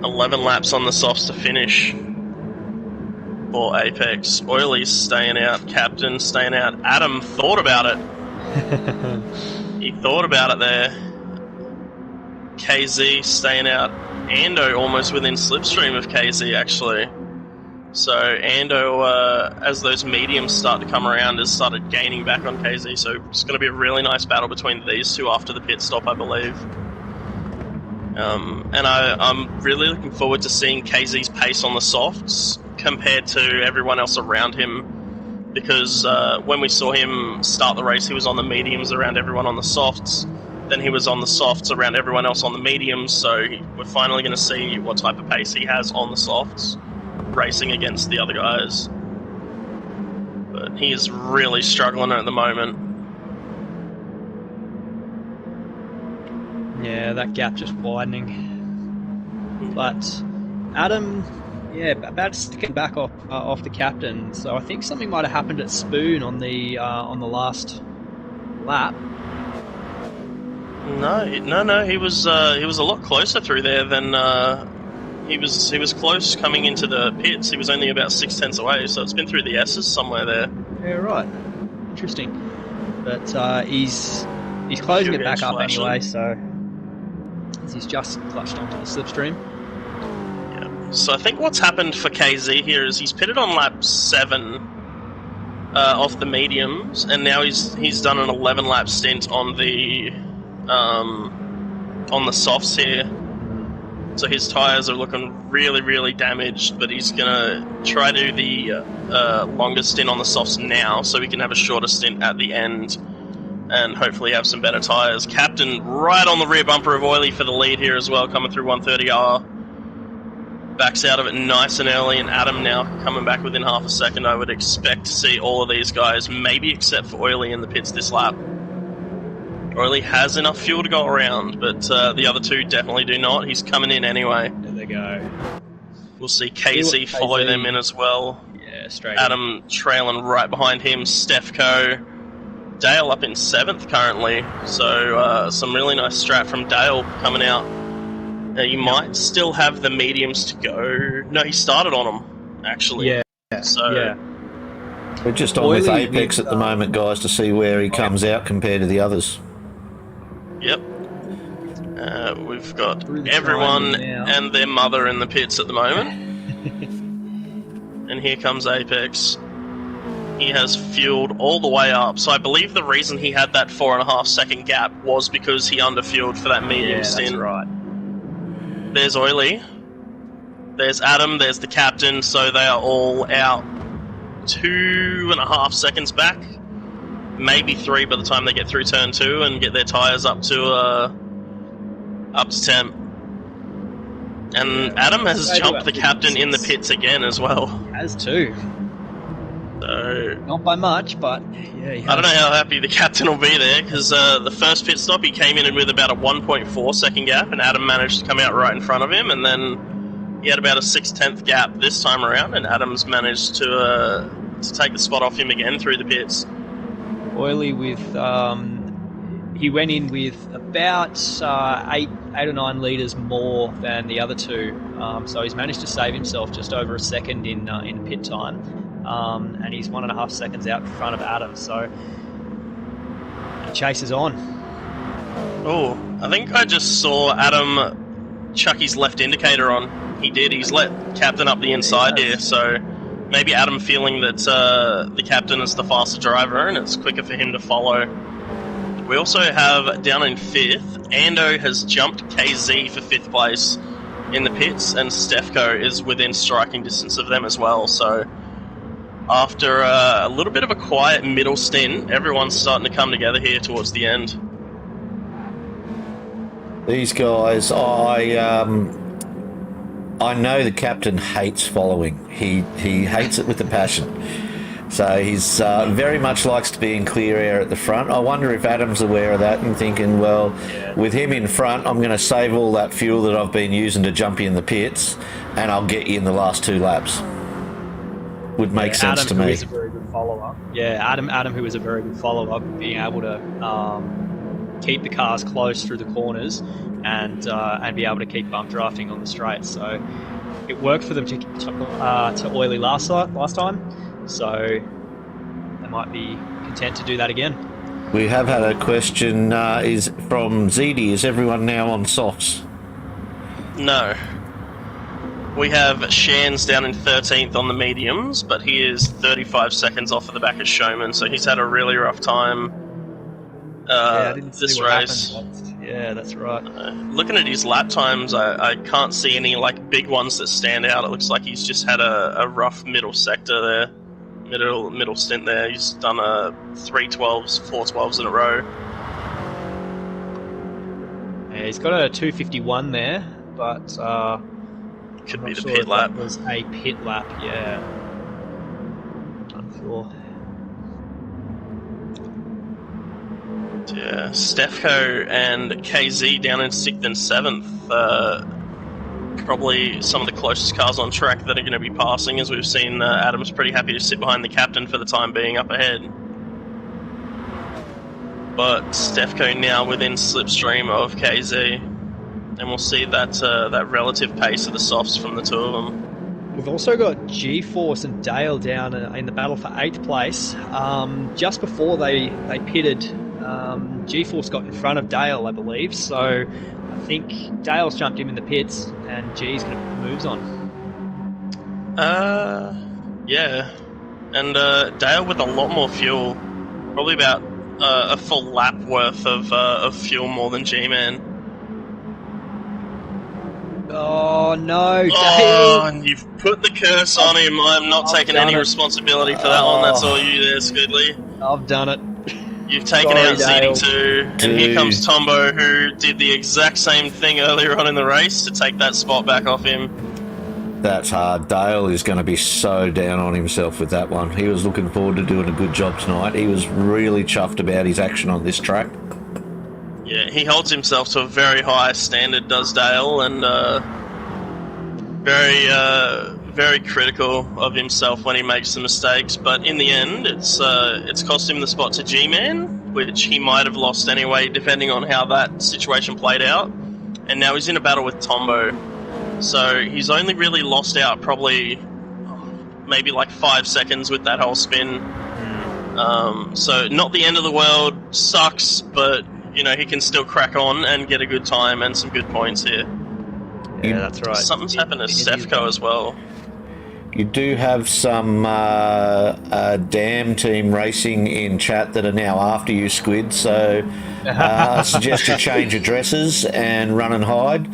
11 laps on the softs to finish for Apex. Oily's staying out, captain staying out. Adam thought about it. He thought about it there. KZ staying out. Ando almost within slipstream of KZ, actually. So Ando, as those mediums start to come around, has started gaining back on KZ. So it's going to be a really nice battle between these two after the pit stop, I believe. And I'm really looking forward to seeing KZ's pace on the softs compared to everyone else around him, because when we saw him start the race, he was on the mediums around everyone on the softs. Then he was on the softs around everyone else on the mediums. So we're finally going to see what type of pace he has on the softs, racing against the other guys. But he is really struggling at the moment. Yeah, that gap just widening. But Adam, about sticking back off the captain. So I think something might have happened at Spoon on the last lap. No. He was a lot closer through there than he was close coming into the pits. He was only about 6/10 away, so it's been through the S's somewhere there. Yeah, right. Interesting. But he's closing it back up anyway, so he's just clutched onto the slipstream. Yeah. So I think what's happened for KZ here is he's pitted on lap 7 off the mediums, and now he's done an 11 lap stint on the softs here. So his tyres are looking really, really damaged, but he's going to try to do the longer stint on the softs now so he can have a shorter stint at the end and hopefully have some better tyres. Captain right on the rear bumper of Oily for the lead here as well, coming through 130R. Backs out of it nice and early, and Adam now coming back within half a second. I would expect to see all of these guys, maybe except for Oily in the pits this lap. Oily has enough fuel to go around, but the other two definitely do not. He's coming in anyway. There they go. We'll see KZ follow them in as well. Yeah, straight Adam trailing right behind him. Stefco. Dale up in 7th currently. So some really nice strat from Dale coming out. You might still have the mediums to go. No, he started on them, actually. Yeah. So yeah. We're just on with Apex at the moment, guys, to see where he comes out compared to the others. Yep. We've got everyone and their mother in the pits at the moment. And here comes Apex. He has fueled all the way up. So I believe the reason he had that 4.5 second gap was because he underfueled for that medium stint. That's right. There's Oily. There's Adam. There's the captain. So they are all out 2.5 seconds back. Maybe 3 by the time they get through turn 2 and get their tyres up to temp. And Adam has jumped the captain in the pits again as well. He has too. So not by much, but yeah. I don't know how happy the captain will be there, because the first pit stop he came in with about a 1.4 second gap, and Adam managed to come out right in front of him, and then he had about a 6/10 gap this time around, and Adam's managed to take the spot off him again through the pits. Oily with he went in with about 8 or 9 litres more than the other two, so he's managed to save himself just over a second in pit time, and he's 1.5 seconds out in front of Adam, so the chase is on. Oh, I think I just saw Adam chuck his left indicator on. He did. He's let captain up the inside here, so maybe Adam feeling that the captain is the faster driver and it's quicker for him to follow. We also have down in 5th, Ando has jumped KZ for 5th place in the pits, and Stefco is within striking distance of them as well. So after a little bit of a quiet middle stint, everyone's starting to come together here towards the end. These guys, I know the captain hates following. He hates it with a passion. So he's very much likes to be in clear air at the front. I wonder if Adam's aware of that and thinking, well, with him in front, I'm going to save all that fuel that I've been using to jump you in the pits, and I'll get you in the last 2 laps. Would make sense Adam, to me. Who is a very good follower. Yeah, Adam, who is a very good follower, being able to keep the cars close through the corners and be able to keep bump drafting on the straights. So it worked for them to Oily last time. So they might be content to do that again. We have had a question is from ZD. Is everyone now on softs? No. We have Shan's down in 13th on the mediums, but he is 35 seconds off at the back of Showman, so he's had a really rough time I didn't see this what race. happened. Yeah, that's right. Looking at his lap times, I can't see any like big ones that stand out. It looks like he's just had a rough middle sector there, middle stint there. He's done 312s, 412s in a row. Yeah, he's got a 251 there, but Could I'm be not the sure pit if lap. that was a pit lap. Yeah, unsure. Yeah, Stefko and KZ down in 6th and 7th. Probably some of the closest cars on track that are going to be passing, as we've seen Adam's pretty happy to sit behind the captain for the time being up ahead. But Stefko now within slipstream of KZ, and we'll see that relative pace of the softs from the two of them. We've also got G-Force and Dale down in the battle for 8th place. Just before they pitted, G-Force got in front of Dale, I believe. So I think Dale's jumped him in the pits, and G's going to put the moves on. Yeah. And Dale with a lot more fuel, probably about a full lap worth of fuel more than G-Man. Oh no, Dale! Oh, and you've put the curse on him. I'm not taking any responsibility for that one. That's all you there, Squidly. I've done it. You've taken Sorry, out Dale. CD2, and here comes Tombo, who did the exact same thing earlier on in the race to take that spot back off him. That's hard. Dale is going to be so down on himself with that one. He was looking forward to doing a good job tonight. He was really chuffed about his action on this track. Yeah, he holds himself to a very high standard, does Dale, and very critical of himself when he makes some mistakes. But in the end, it's cost him the spot to G-Man, which he might have lost anyway, depending on how that situation played out. And now he's in a battle with Tombo, so he's only really lost out probably maybe like 5 seconds with that whole spin. So not the end of the world. Sucks, but you know, he can still crack on and get a good time and some good points here. Yeah, that's right. Something's happened to Stefko as well. You do have some Dam Team Racing in chat that are now after you, Squid, so I suggest you change addresses and run and hide.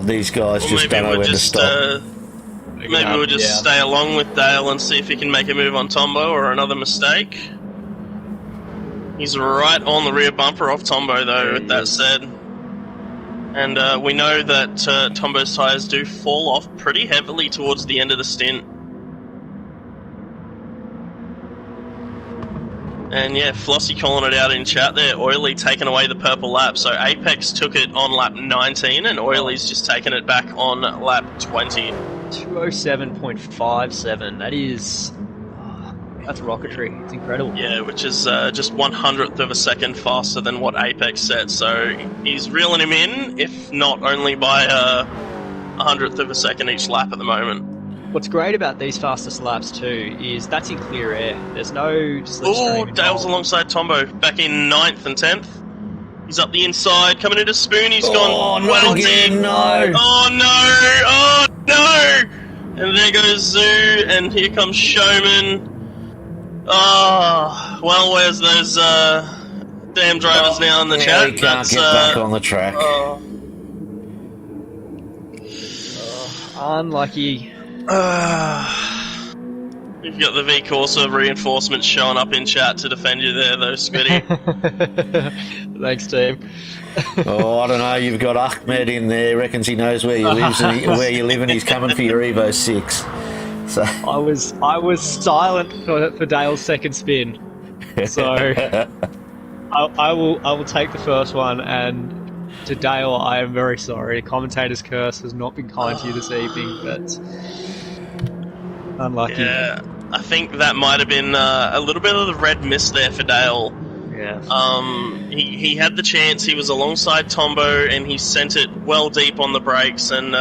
These guys just don't know when to stop. Maybe we'll just stay along with Dale and see if he can make a move on Tombo or another mistake. He's right on the rear bumper off Tombo, though, with that said. And we know that Tombo's tyres do fall off pretty heavily towards the end of the stint. And yeah, Flossie calling it out in chat there. Oily taking away the purple lap. So Apex took it on lap 19, and Oily's just taken it back on lap 20. 207.57. That is... That's rocketry. It's incredible. Yeah, which is just 1/100th of a second faster than what Apex set. So he's reeling him in, if not only by 1/100th of a second each lap at the moment. What's great about these fastest laps too is that's in clear air. There's no slipstream Oh, involved. Dale's alongside Tombo, back in 9th and 10th. He's up the inside, coming into Spoon. He's gone well deep. No. Oh no! Oh no! And there goes Zoo, and here comes Showman. Oh, well, where's those damn drivers now in the chat? He can't get back on the track. Unlucky. You've got the V Corsa reinforcements showing up in chat to defend you there, though, Squiddy. Thanks, team. Oh, I don't know. You've got Ahmed in there. Reckons he knows where you live, and he's coming for your Evo 6. So I was silent for Dale's second spin, so I will take the first one. And to Dale, I am very sorry. The commentator's curse has not been kind to you this evening, but unlucky. Yeah, I think that might have been a little bit of the red mist there for Dale. Yeah. He had the chance. He was alongside Tombo, and he sent it well deep on the brakes, and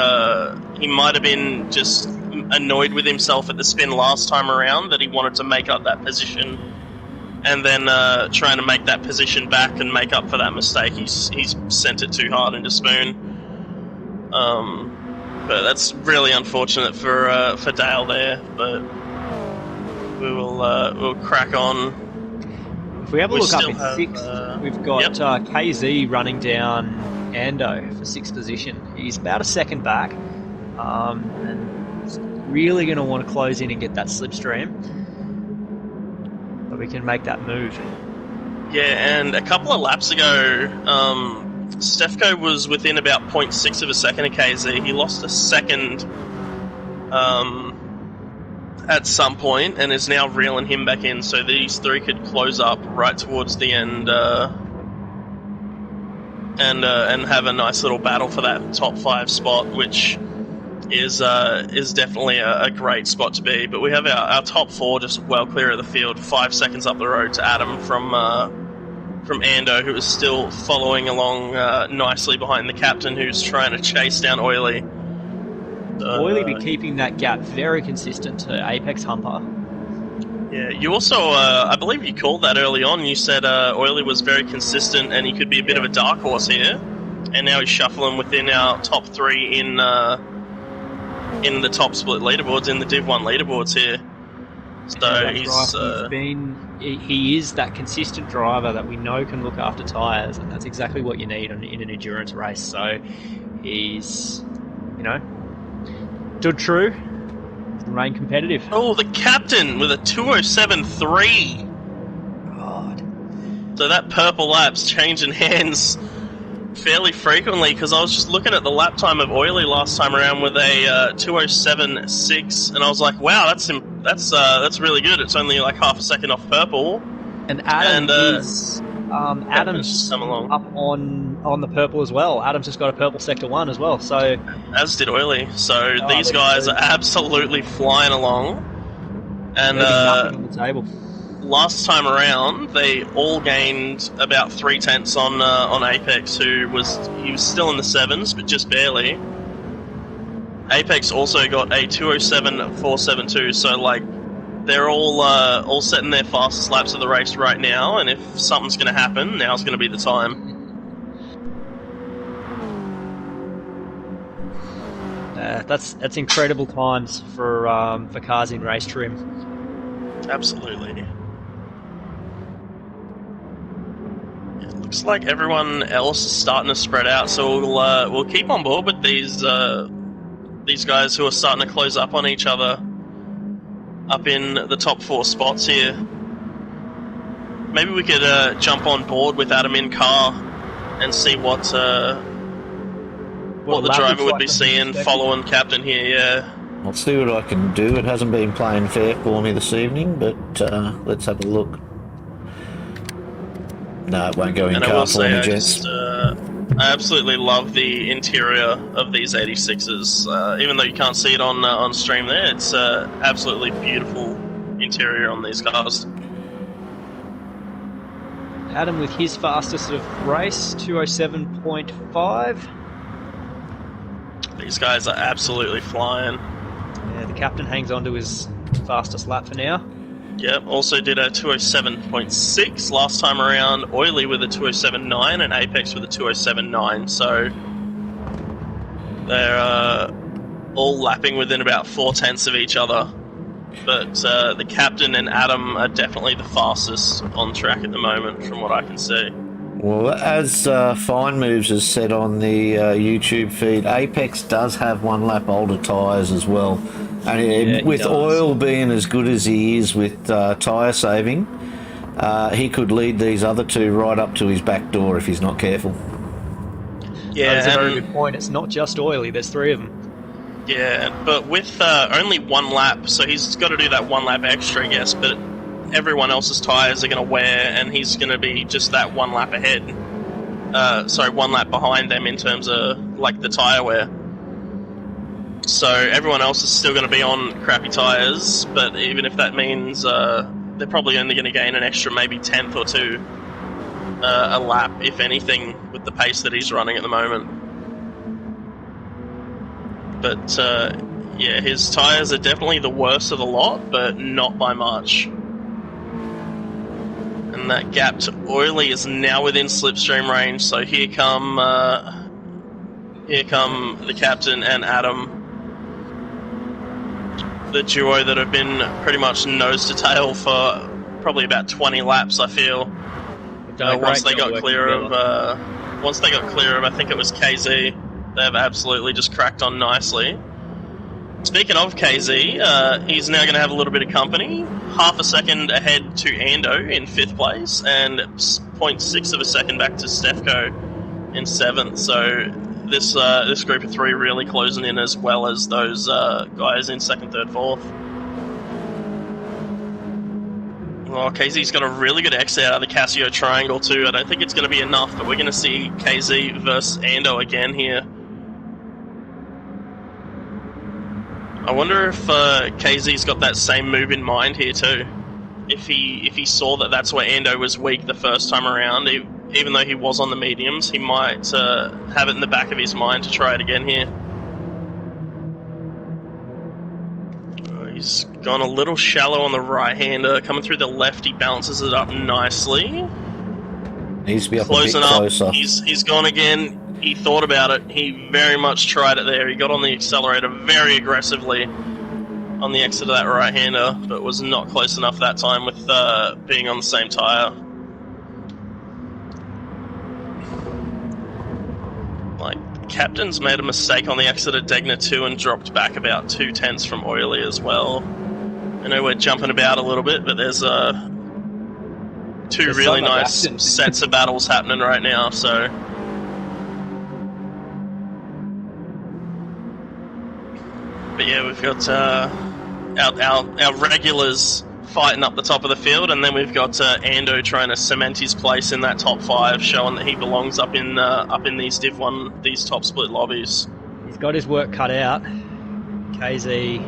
he might have been just annoyed with himself at the spin last time around that he wanted to make up that position, and then trying to make that position back and make up for that mistake, he's sent it too hard into Spoon. But that's really unfortunate for Dale there. But we'll crack on. If we have a We look up still in have, sixth, we've got yep. KZ running down Ando for sixth position. He's about a second back, and he's really going to want to close in and get that slipstream. But we can make that move. Yeah, and a couple of laps ago, Stefko was within about 0.6 of a second of KZ. He lost a second at some point and is now reeling him back in, so these three could close up right towards the end and have a nice little battle for that top 5 spot, which is definitely a great spot to be. But we have our top 4 just well clear of the field, 5 seconds up the road to Adam from Ando, who is still following along nicely behind the captain, who's trying to chase down Oily. Oily be keeping that gap very consistent to Apex Humper. Yeah, you also, I believe you called that early on. You said Oily was very consistent and he could be a bit of a dark horse here. And now he's shuffling within our top 3 in the top split leaderboards, in the Div 1 leaderboards here. So Yeah, he is that consistent driver that we know can look after tyres, and that's exactly what you need in an endurance race. So he's, stood true, remain competitive. Oh, the captain with a 207.3. God. So that purple lap's changing hands fairly frequently, because I was just looking at the lap time of Oily last time around with a 207.6, and I was like, wow, that's really good. It's only like half a second off purple. And Adam's just come along. up on the purple as well. Adam's just got a purple sector 1 as well. So as did Oily. So these guys are absolutely flying along. And nothing on the table. Last time around, they all gained about 3/10 on Apex, who was still in the 7s, but just barely. Apex also got a 207.472, so like they're all setting their fastest laps of the race right now, and if something's going to happen, now's going to be the time. That's incredible times for cars in race trim. Absolutely. It looks like everyone else is starting to spread out, so we'll keep on board with these guys who are starting to close up on each other up in the top 4 spots here. Maybe we could jump on board with Adam in car and see what the driver would be seeing following captain here. Yeah. I'll see what I can do. It hasn't been playing fair for me this evening, but let's have a look. No, it won't go in car for me, gents. I absolutely love the interior of these 86s. Even though you can't see it on stream there, it's absolutely beautiful interior on these cars. Adam with his fastest of race, 207.5. These guys are absolutely flying. Yeah, the captain hangs on to his fastest lap for now. Yep, also did a 207.6 last time around. Oily with a 207.9 and Apex with a 207.9. So they're all lapping within about 4/10 of each other. But the captain and Adam are definitely the fastest on track at the moment, from what I can see. Well, as Fine Moves has said on the YouTube feed, Apex does have 1 lap older tyres as well. And with Oil being as good as he is with tyre saving, he could lead these other 2 right up to his back door if he's not careful. Yeah, that's a very good point. It's not just Oily, there's 3 of them. Yeah, but with only 1 lap, so he's got to do that 1 lap extra, I guess, but everyone else's tyres are going to wear, and he's going to be just that 1 lap ahead. 1 lap behind them in terms of like the tyre wear. So everyone else is still going to be on crappy tyres, but even if that means they're probably only going to gain an extra maybe 10th or 2 a lap, if anything, with the pace that he's running at the moment. But yeah, his tyres are definitely the worst of the lot, but not by much. And that gap to Oily is now within slipstream range, so here come the captain and Adam the duo that have been pretty much nose to tail for probably about 20 laps, I feel. Once they got clear of, I think it was KZ, they've absolutely just cracked on nicely. Speaking of KZ, he's now going to have a little bit of company. Half a second ahead to Ando in 5th place, and 0.6 of a second back to Stefko in 7th. So this group of 3 really closing in, as well as those guys in 2nd, 3rd, 4th. Well, KZ's got a really good exit out of the Casio triangle too. I don't think it's going to be enough, but we're going to see KZ versus Ando again here. I wonder if KZ's got that same move in mind here too. If he saw that that's where Ando was weak the first time around, even though he was on the mediums, he might have it in the back of his mind to try it again here. He's gone a little shallow on the right-hander. Coming through the left, he balances it up nicely. Needs to be up Closing a bit closer. Up. He's gone again. He thought about it. He very much tried it there. He got on the accelerator very aggressively on the exit of that right-hander, but was not close enough that time with being on the same tyre. Captain's made a mistake on the exit of Degner 2 and dropped back about 2/10 from Oily as well. I know we're jumping about a little bit, but there's two really nice sets of battles happening right now, so... But yeah, we've got our regulars fighting up the top of the field, and then we've got Ando trying to cement his place in that top 5, showing that he belongs up in these Div 1, these top split lobbies. He's got his work cut out. KZ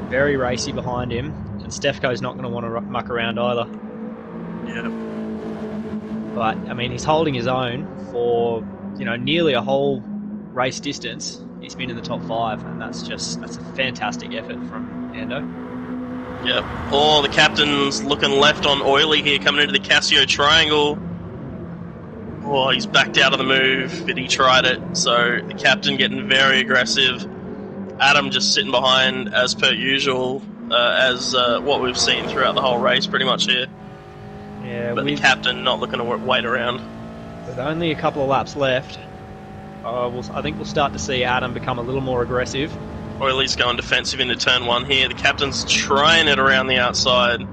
very racy behind him, and Stefko's not going to want to muck around either. Yeah. But I mean, he's holding his own for nearly a whole race distance. He's been in the top 5, and that's a fantastic effort from Ando. Yep. Oh, the captain's looking left on Oily here, coming into the Casio triangle. Oh, he's backed out of the move, but he tried it. So the captain getting very aggressive. Adam just sitting behind as per usual, as what we've seen throughout the whole race pretty much here. Yeah, but the captain not looking to wait around. With only a couple of laps left, I think we'll start to see Adam become a little more aggressive. Oily's going defensive into turn 1 here. The captain's trying it around the outside.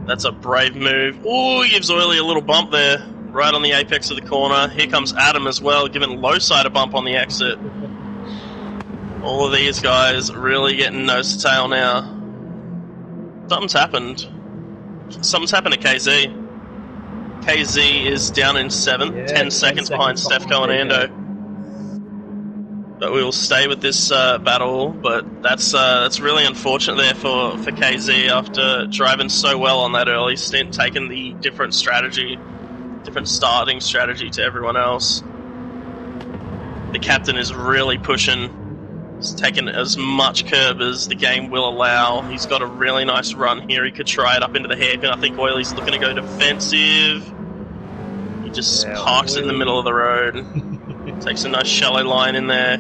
That's a brave move. Oh, he gives Oily a little bump there, right on the apex of the corner. Here comes Adam as well, giving low side a bump on the exit. All of these guys really getting nose to tail now. Something's happened. Something's happened to KZ. KZ is down in 7th, 10 seconds behind Stefko and Ando. But we will stay with this battle, but that's really unfortunate there for KZ after driving so well on that early stint, taking the different starting strategy to everyone else. The captain is really pushing. He's taking as much curb as the game will allow. He's got a really nice run here. He could try it up into the hairpin. I think Oily's looking to go defensive. He just parks it in the middle of the road. Takes a nice shallow line in there.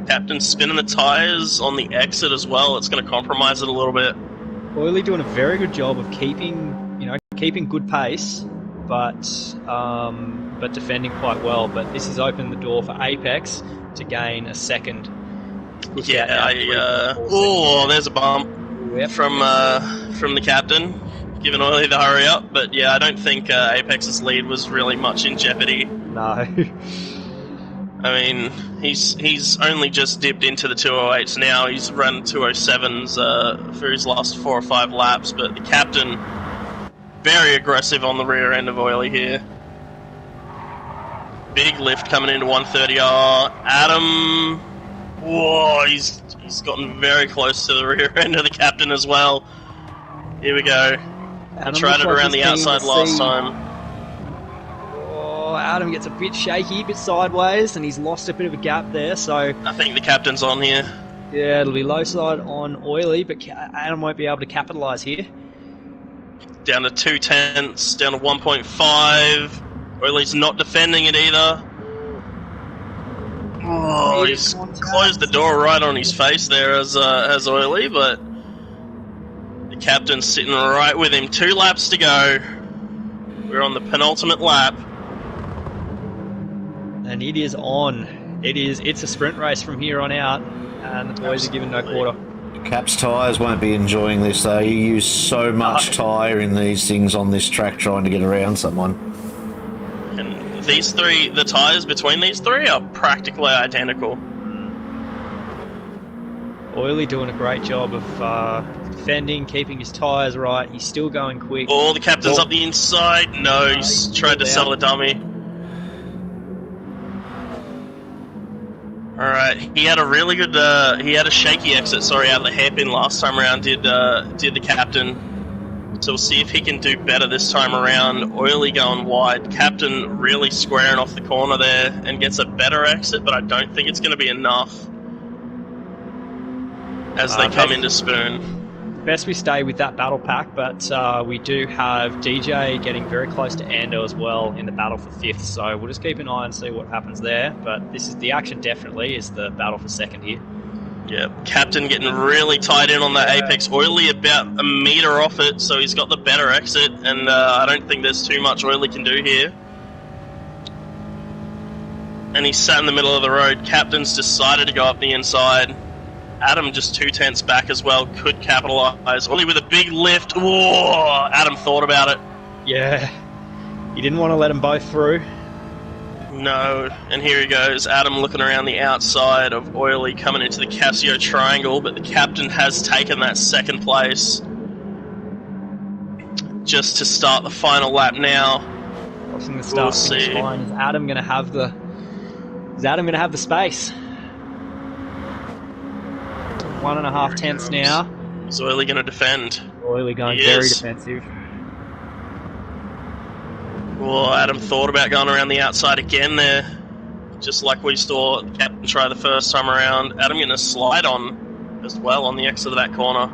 Captain spinning the tyres on the exit as well. It's going to compromise it a little bit. Oily doing a very good job of keeping good pace, but defending quite well. But this has opened the door for Apex to gain a second. Yeah, there's a bump from the captain, giving Oily the hurry up. But yeah, I don't think Apex's lead was really much in jeopardy. No. I mean, he's only just dipped into the 208s now. He's run 207s for his last 4 or 5 laps, but the captain very aggressive on the rear end of Oily here. Big lift coming into 130R. Adam, whoa, he's gotten very close to the rear end of the captain as well. Here we go. He tried it around the outside last time. Adam gets a bit shaky, a bit sideways, and he's lost a bit of a gap there, so... I think the captain's on here. Yeah, it'll be low side on Oily, but Adam won't be able to capitalise here. Down to 2/10, down to 1.5. Oily's not defending it either. Oh, Oh, he's closed the door right on his face there as Oily, but the captain's sitting right with him. 2 laps to go. We're on the penultimate lap. And it is on. It's a sprint race from here on out, and the boys are given no quarter. Cap's tyres won't be enjoying this though. You use so much tyre in these things on this track trying to get around someone. And these three, the tyres between these three are practically identical. Oily doing a great job of defending, keeping his tyres right. He's still going quick. Oh, the captain's up the inside. No, he's tried to sell a dummy. Alright, he had a really good, he had a shaky exit, out of the hairpin last time around, did the captain. So we'll see if he can do better this time around. Oily going wide, captain really squaring off the corner there and gets a better exit, but I don't think it's going to be enough as they come into Spoon. Best we stay with that battle pack, but we do have DJ getting very close to Ando as well in the battle for 5th, so we'll just keep an eye and see what happens there. But this is the action definitely is the battle for 2nd here. Yeah, captain getting really tied in on that apex. Oily about a metre off it, so he's got the better exit, and I don't think there's too much Oily can do here. And he's sat in the middle of the road. Captain's decided to go up the inside. Adam just 2/10 back as well, could capitalise. Only with a big lift. Whoa! Adam thought about it. Yeah, he didn't want to let them both through. No, and here he goes. Adam looking around the outside of Oily coming into the Casio triangle, but the captain has taken that 2nd place. Just to start the final lap now. Watching the start finish line. Is Adam going to have the? Is Adam going to have the space? 1.5 tenths now. Is Oily going to defend? Oily going very defensive. Well, Adam thought about going around the outside again there. Just like we saw the captain try the first time around. Adam going to slide on as well on the exit of that corner.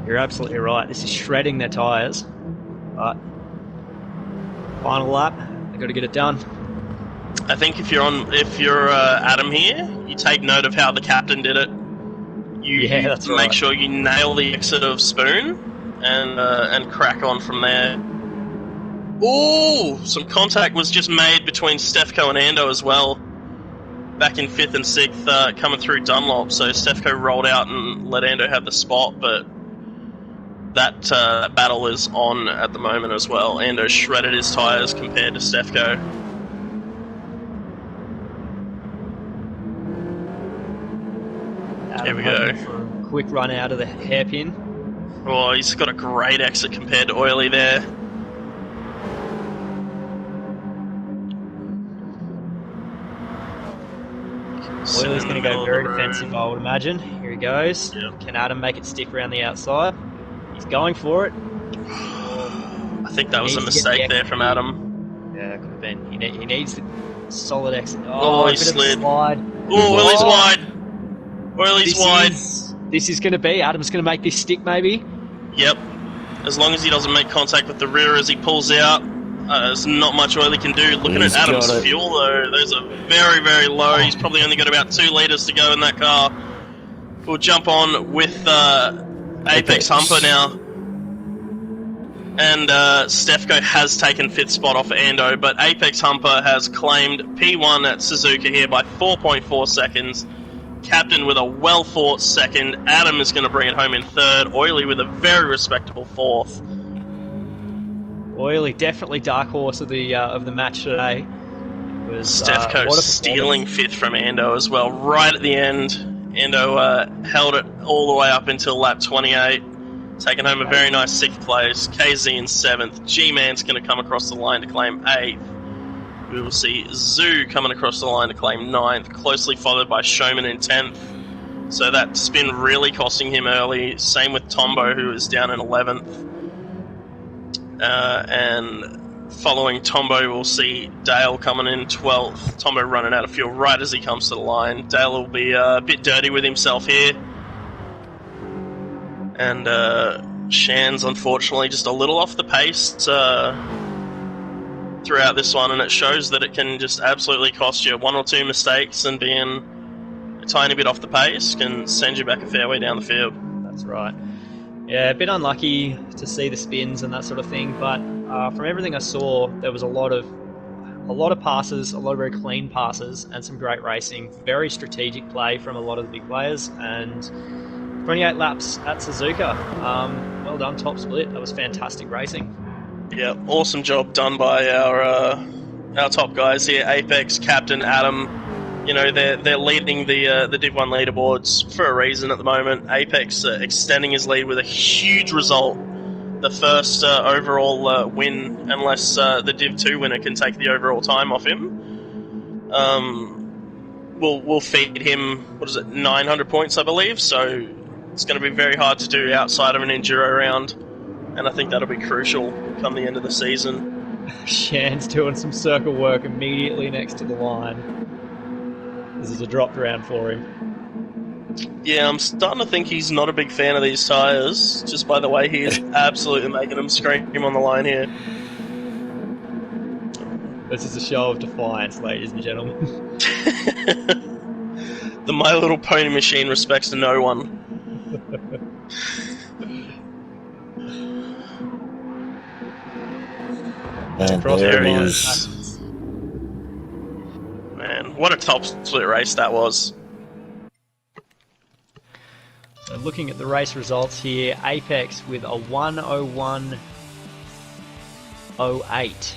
You're absolutely right. This is shredding their tyres. But final lap, they've got to get it done. I think if you're Adam here, you take note of how the captain did it. You make sure you nail the exit of Spoon and crack on from there. Ooh, some contact was just made between Stefko and Ando as well. Back in 5th and 6th, coming through Dunlop, so Stefko rolled out and let Ando have the spot, but that battle is on at the moment as well. Ando shredded his tyres compared to Stefko. Here we go. Quick run out of the hairpin. Oh, he's got a great exit compared to Oily there. Oily's going to go very defensive, I would imagine. Here he goes. Yep. Can Adam make it stick around the outside? He's going for it. I think that was a mistake there from Adam. Yeah, it could have been. He needs a solid exit. Oh, he slid. Slide. Oh, Oily's wide. Oily's wide. This is going to be. Adam's going to make this stick, maybe. Yep. As long as he doesn't make contact with the rear as he pulls out, there's not much Oily can do. Looking at Adam's fuel, though, those are very, very low. He's probably only got about 2 litres to go in that car. We'll jump on with Apex Humper now. And Stefko has taken 5th spot off Ando, but Apex Humper has claimed P1 at Suzuka here by 4.4 seconds. Captain with a well-fought 2nd. Adam is going to bring it home in 3rd. Oily with a very respectable 4th. Oily, definitely dark horse of the match today. Stefko stealing 5th from Ando as well, right at the end. Ando held it all the way up until lap 28, taking home a very nice 6th place. KZ in 7th. G-Man's going to come across the line to claim 8th. We will see Zoo coming across the line to claim 9th, closely followed by Showman in 10th. So that spin really costing him early. Same with Tombo, who is down in 11th. And following Tombo, we'll see Dale coming in 12th. Tombo running out of fuel right as he comes to the line. Dale will be a bit dirty with himself here. And Shan's unfortunately just a little off the pace. throughout this one, and it shows that it can just absolutely cost you. One or two mistakes and being a tiny bit off the pace can send you back a fair way down the field. That's right. Yeah, a bit unlucky to see the spins and that sort of thing, but from everything I saw, there was a lot of passes, a lot of very clean passes, and some great racing. Very strategic play from a lot of the big players, and 28 laps at Suzuka. Well done, top split. That was fantastic racing. Yeah, awesome job done by our top guys here. Apex, Captain, Adam. You know, they're leading the Div 1 leaderboards for a reason at the moment. Apex extending his lead with a huge result. The first overall win, unless the Div 2 winner can take the overall time off him. We'll feed him, 900 points, I believe, so it's going to be very hard to do outside of an enduro round, and I think that'll be crucial come the end of the season. Shan's doing some circle work immediately next to the line. This is a dropped round for him. Yeah, I'm starting to think he's not a big fan of these tyres, just by the way he is absolutely making them scream on the line here. This is a show of defiance, ladies and gentlemen. The My Little Pony machine respects no one. And there it is. Man, what a top split race that was. So looking at the race results here, Apex with a 1:01.08.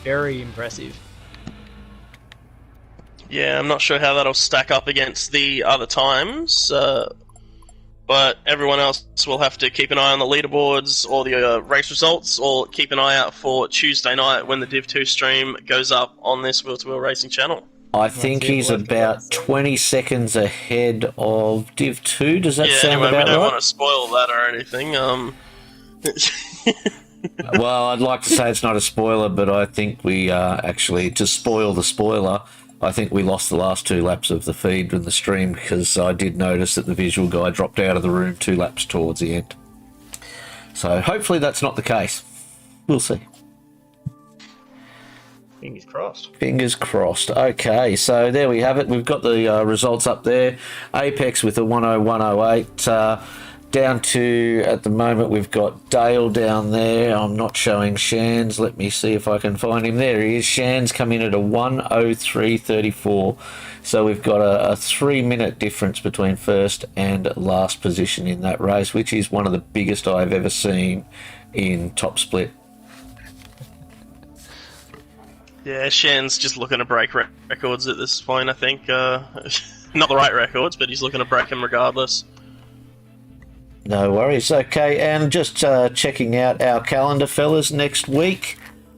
Very impressive. Yeah, I'm not sure how that'll stack up against the other times, but everyone else will have to keep an eye on the leaderboards or the race results, or keep an eye out for Tuesday night when the Div 2 stream goes up on this Wheel-to-Wheel Racing channel. I think he's about 20 seconds ahead of Div 2. Does that sound anyway, about we don't right? want to spoil that or anything. Well, I'd like to say it's not a spoiler, but I think we actually, to spoil the spoiler, I think we lost the last 2 laps of the feed in the stream, because I did notice that the visual guy dropped out of the room 2 laps towards the end. So hopefully that's not the case. We'll see. Fingers crossed. Fingers crossed. Okay, so there we have it. We've got the results up there. Apex with a 1:01.08. Down to, at the moment, we've got Dale down there. I'm not showing Shan's. Let me see if I can find him. There he is. Shan's come in at a 1:03.34. So we've got a 3-minute difference between first and last position in that race, which is one of the biggest I've ever seen in top split. Yeah, Shan's just looking to break records at this point, I think. Not the right records, but he's looking to break them regardless. No worries. Okay, and just checking out our calendar, fellas, next week.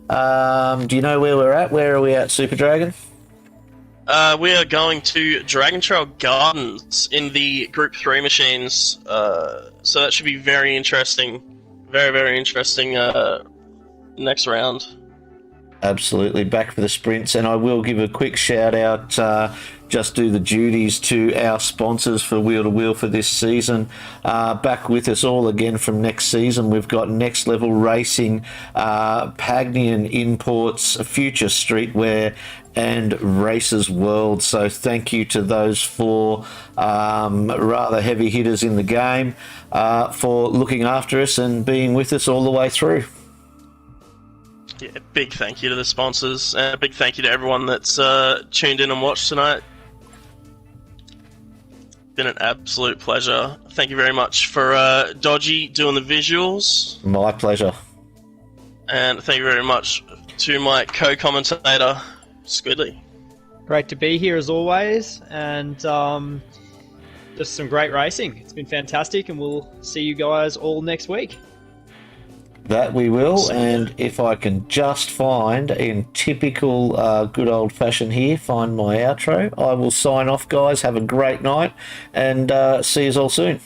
Do you know where we're at? Where are we at, Super Dragon? We are going to Dragon Trail Gardens in the Group 3 machines. So that should be very interesting. Very, very interesting next round. Absolutely, back for the sprints, and I will give a quick shout out, just do the duties to our sponsors for Wheel to Wheel for this season. Back with us all again from next season, we've got Next Level Racing, Pagnian Imports, Future Streetwear, and Racers World. So thank you to those 4 rather heavy hitters in the game for looking after us and being with us all the way through. Yeah, big thank you to the sponsors, and a big thank you to everyone that's tuned in and watched tonight. Been an absolute pleasure. Thank you very much for Dodgy doing the visuals. My pleasure. And thank you very much to my co-commentator, Squidly. Great to be here as always, and just some great racing. It's been fantastic, and we'll see you guys all next week. That we will, and if I can just find, in typical good old fashion here, find my outro, I will sign off, guys. Have a great night, and see you all soon.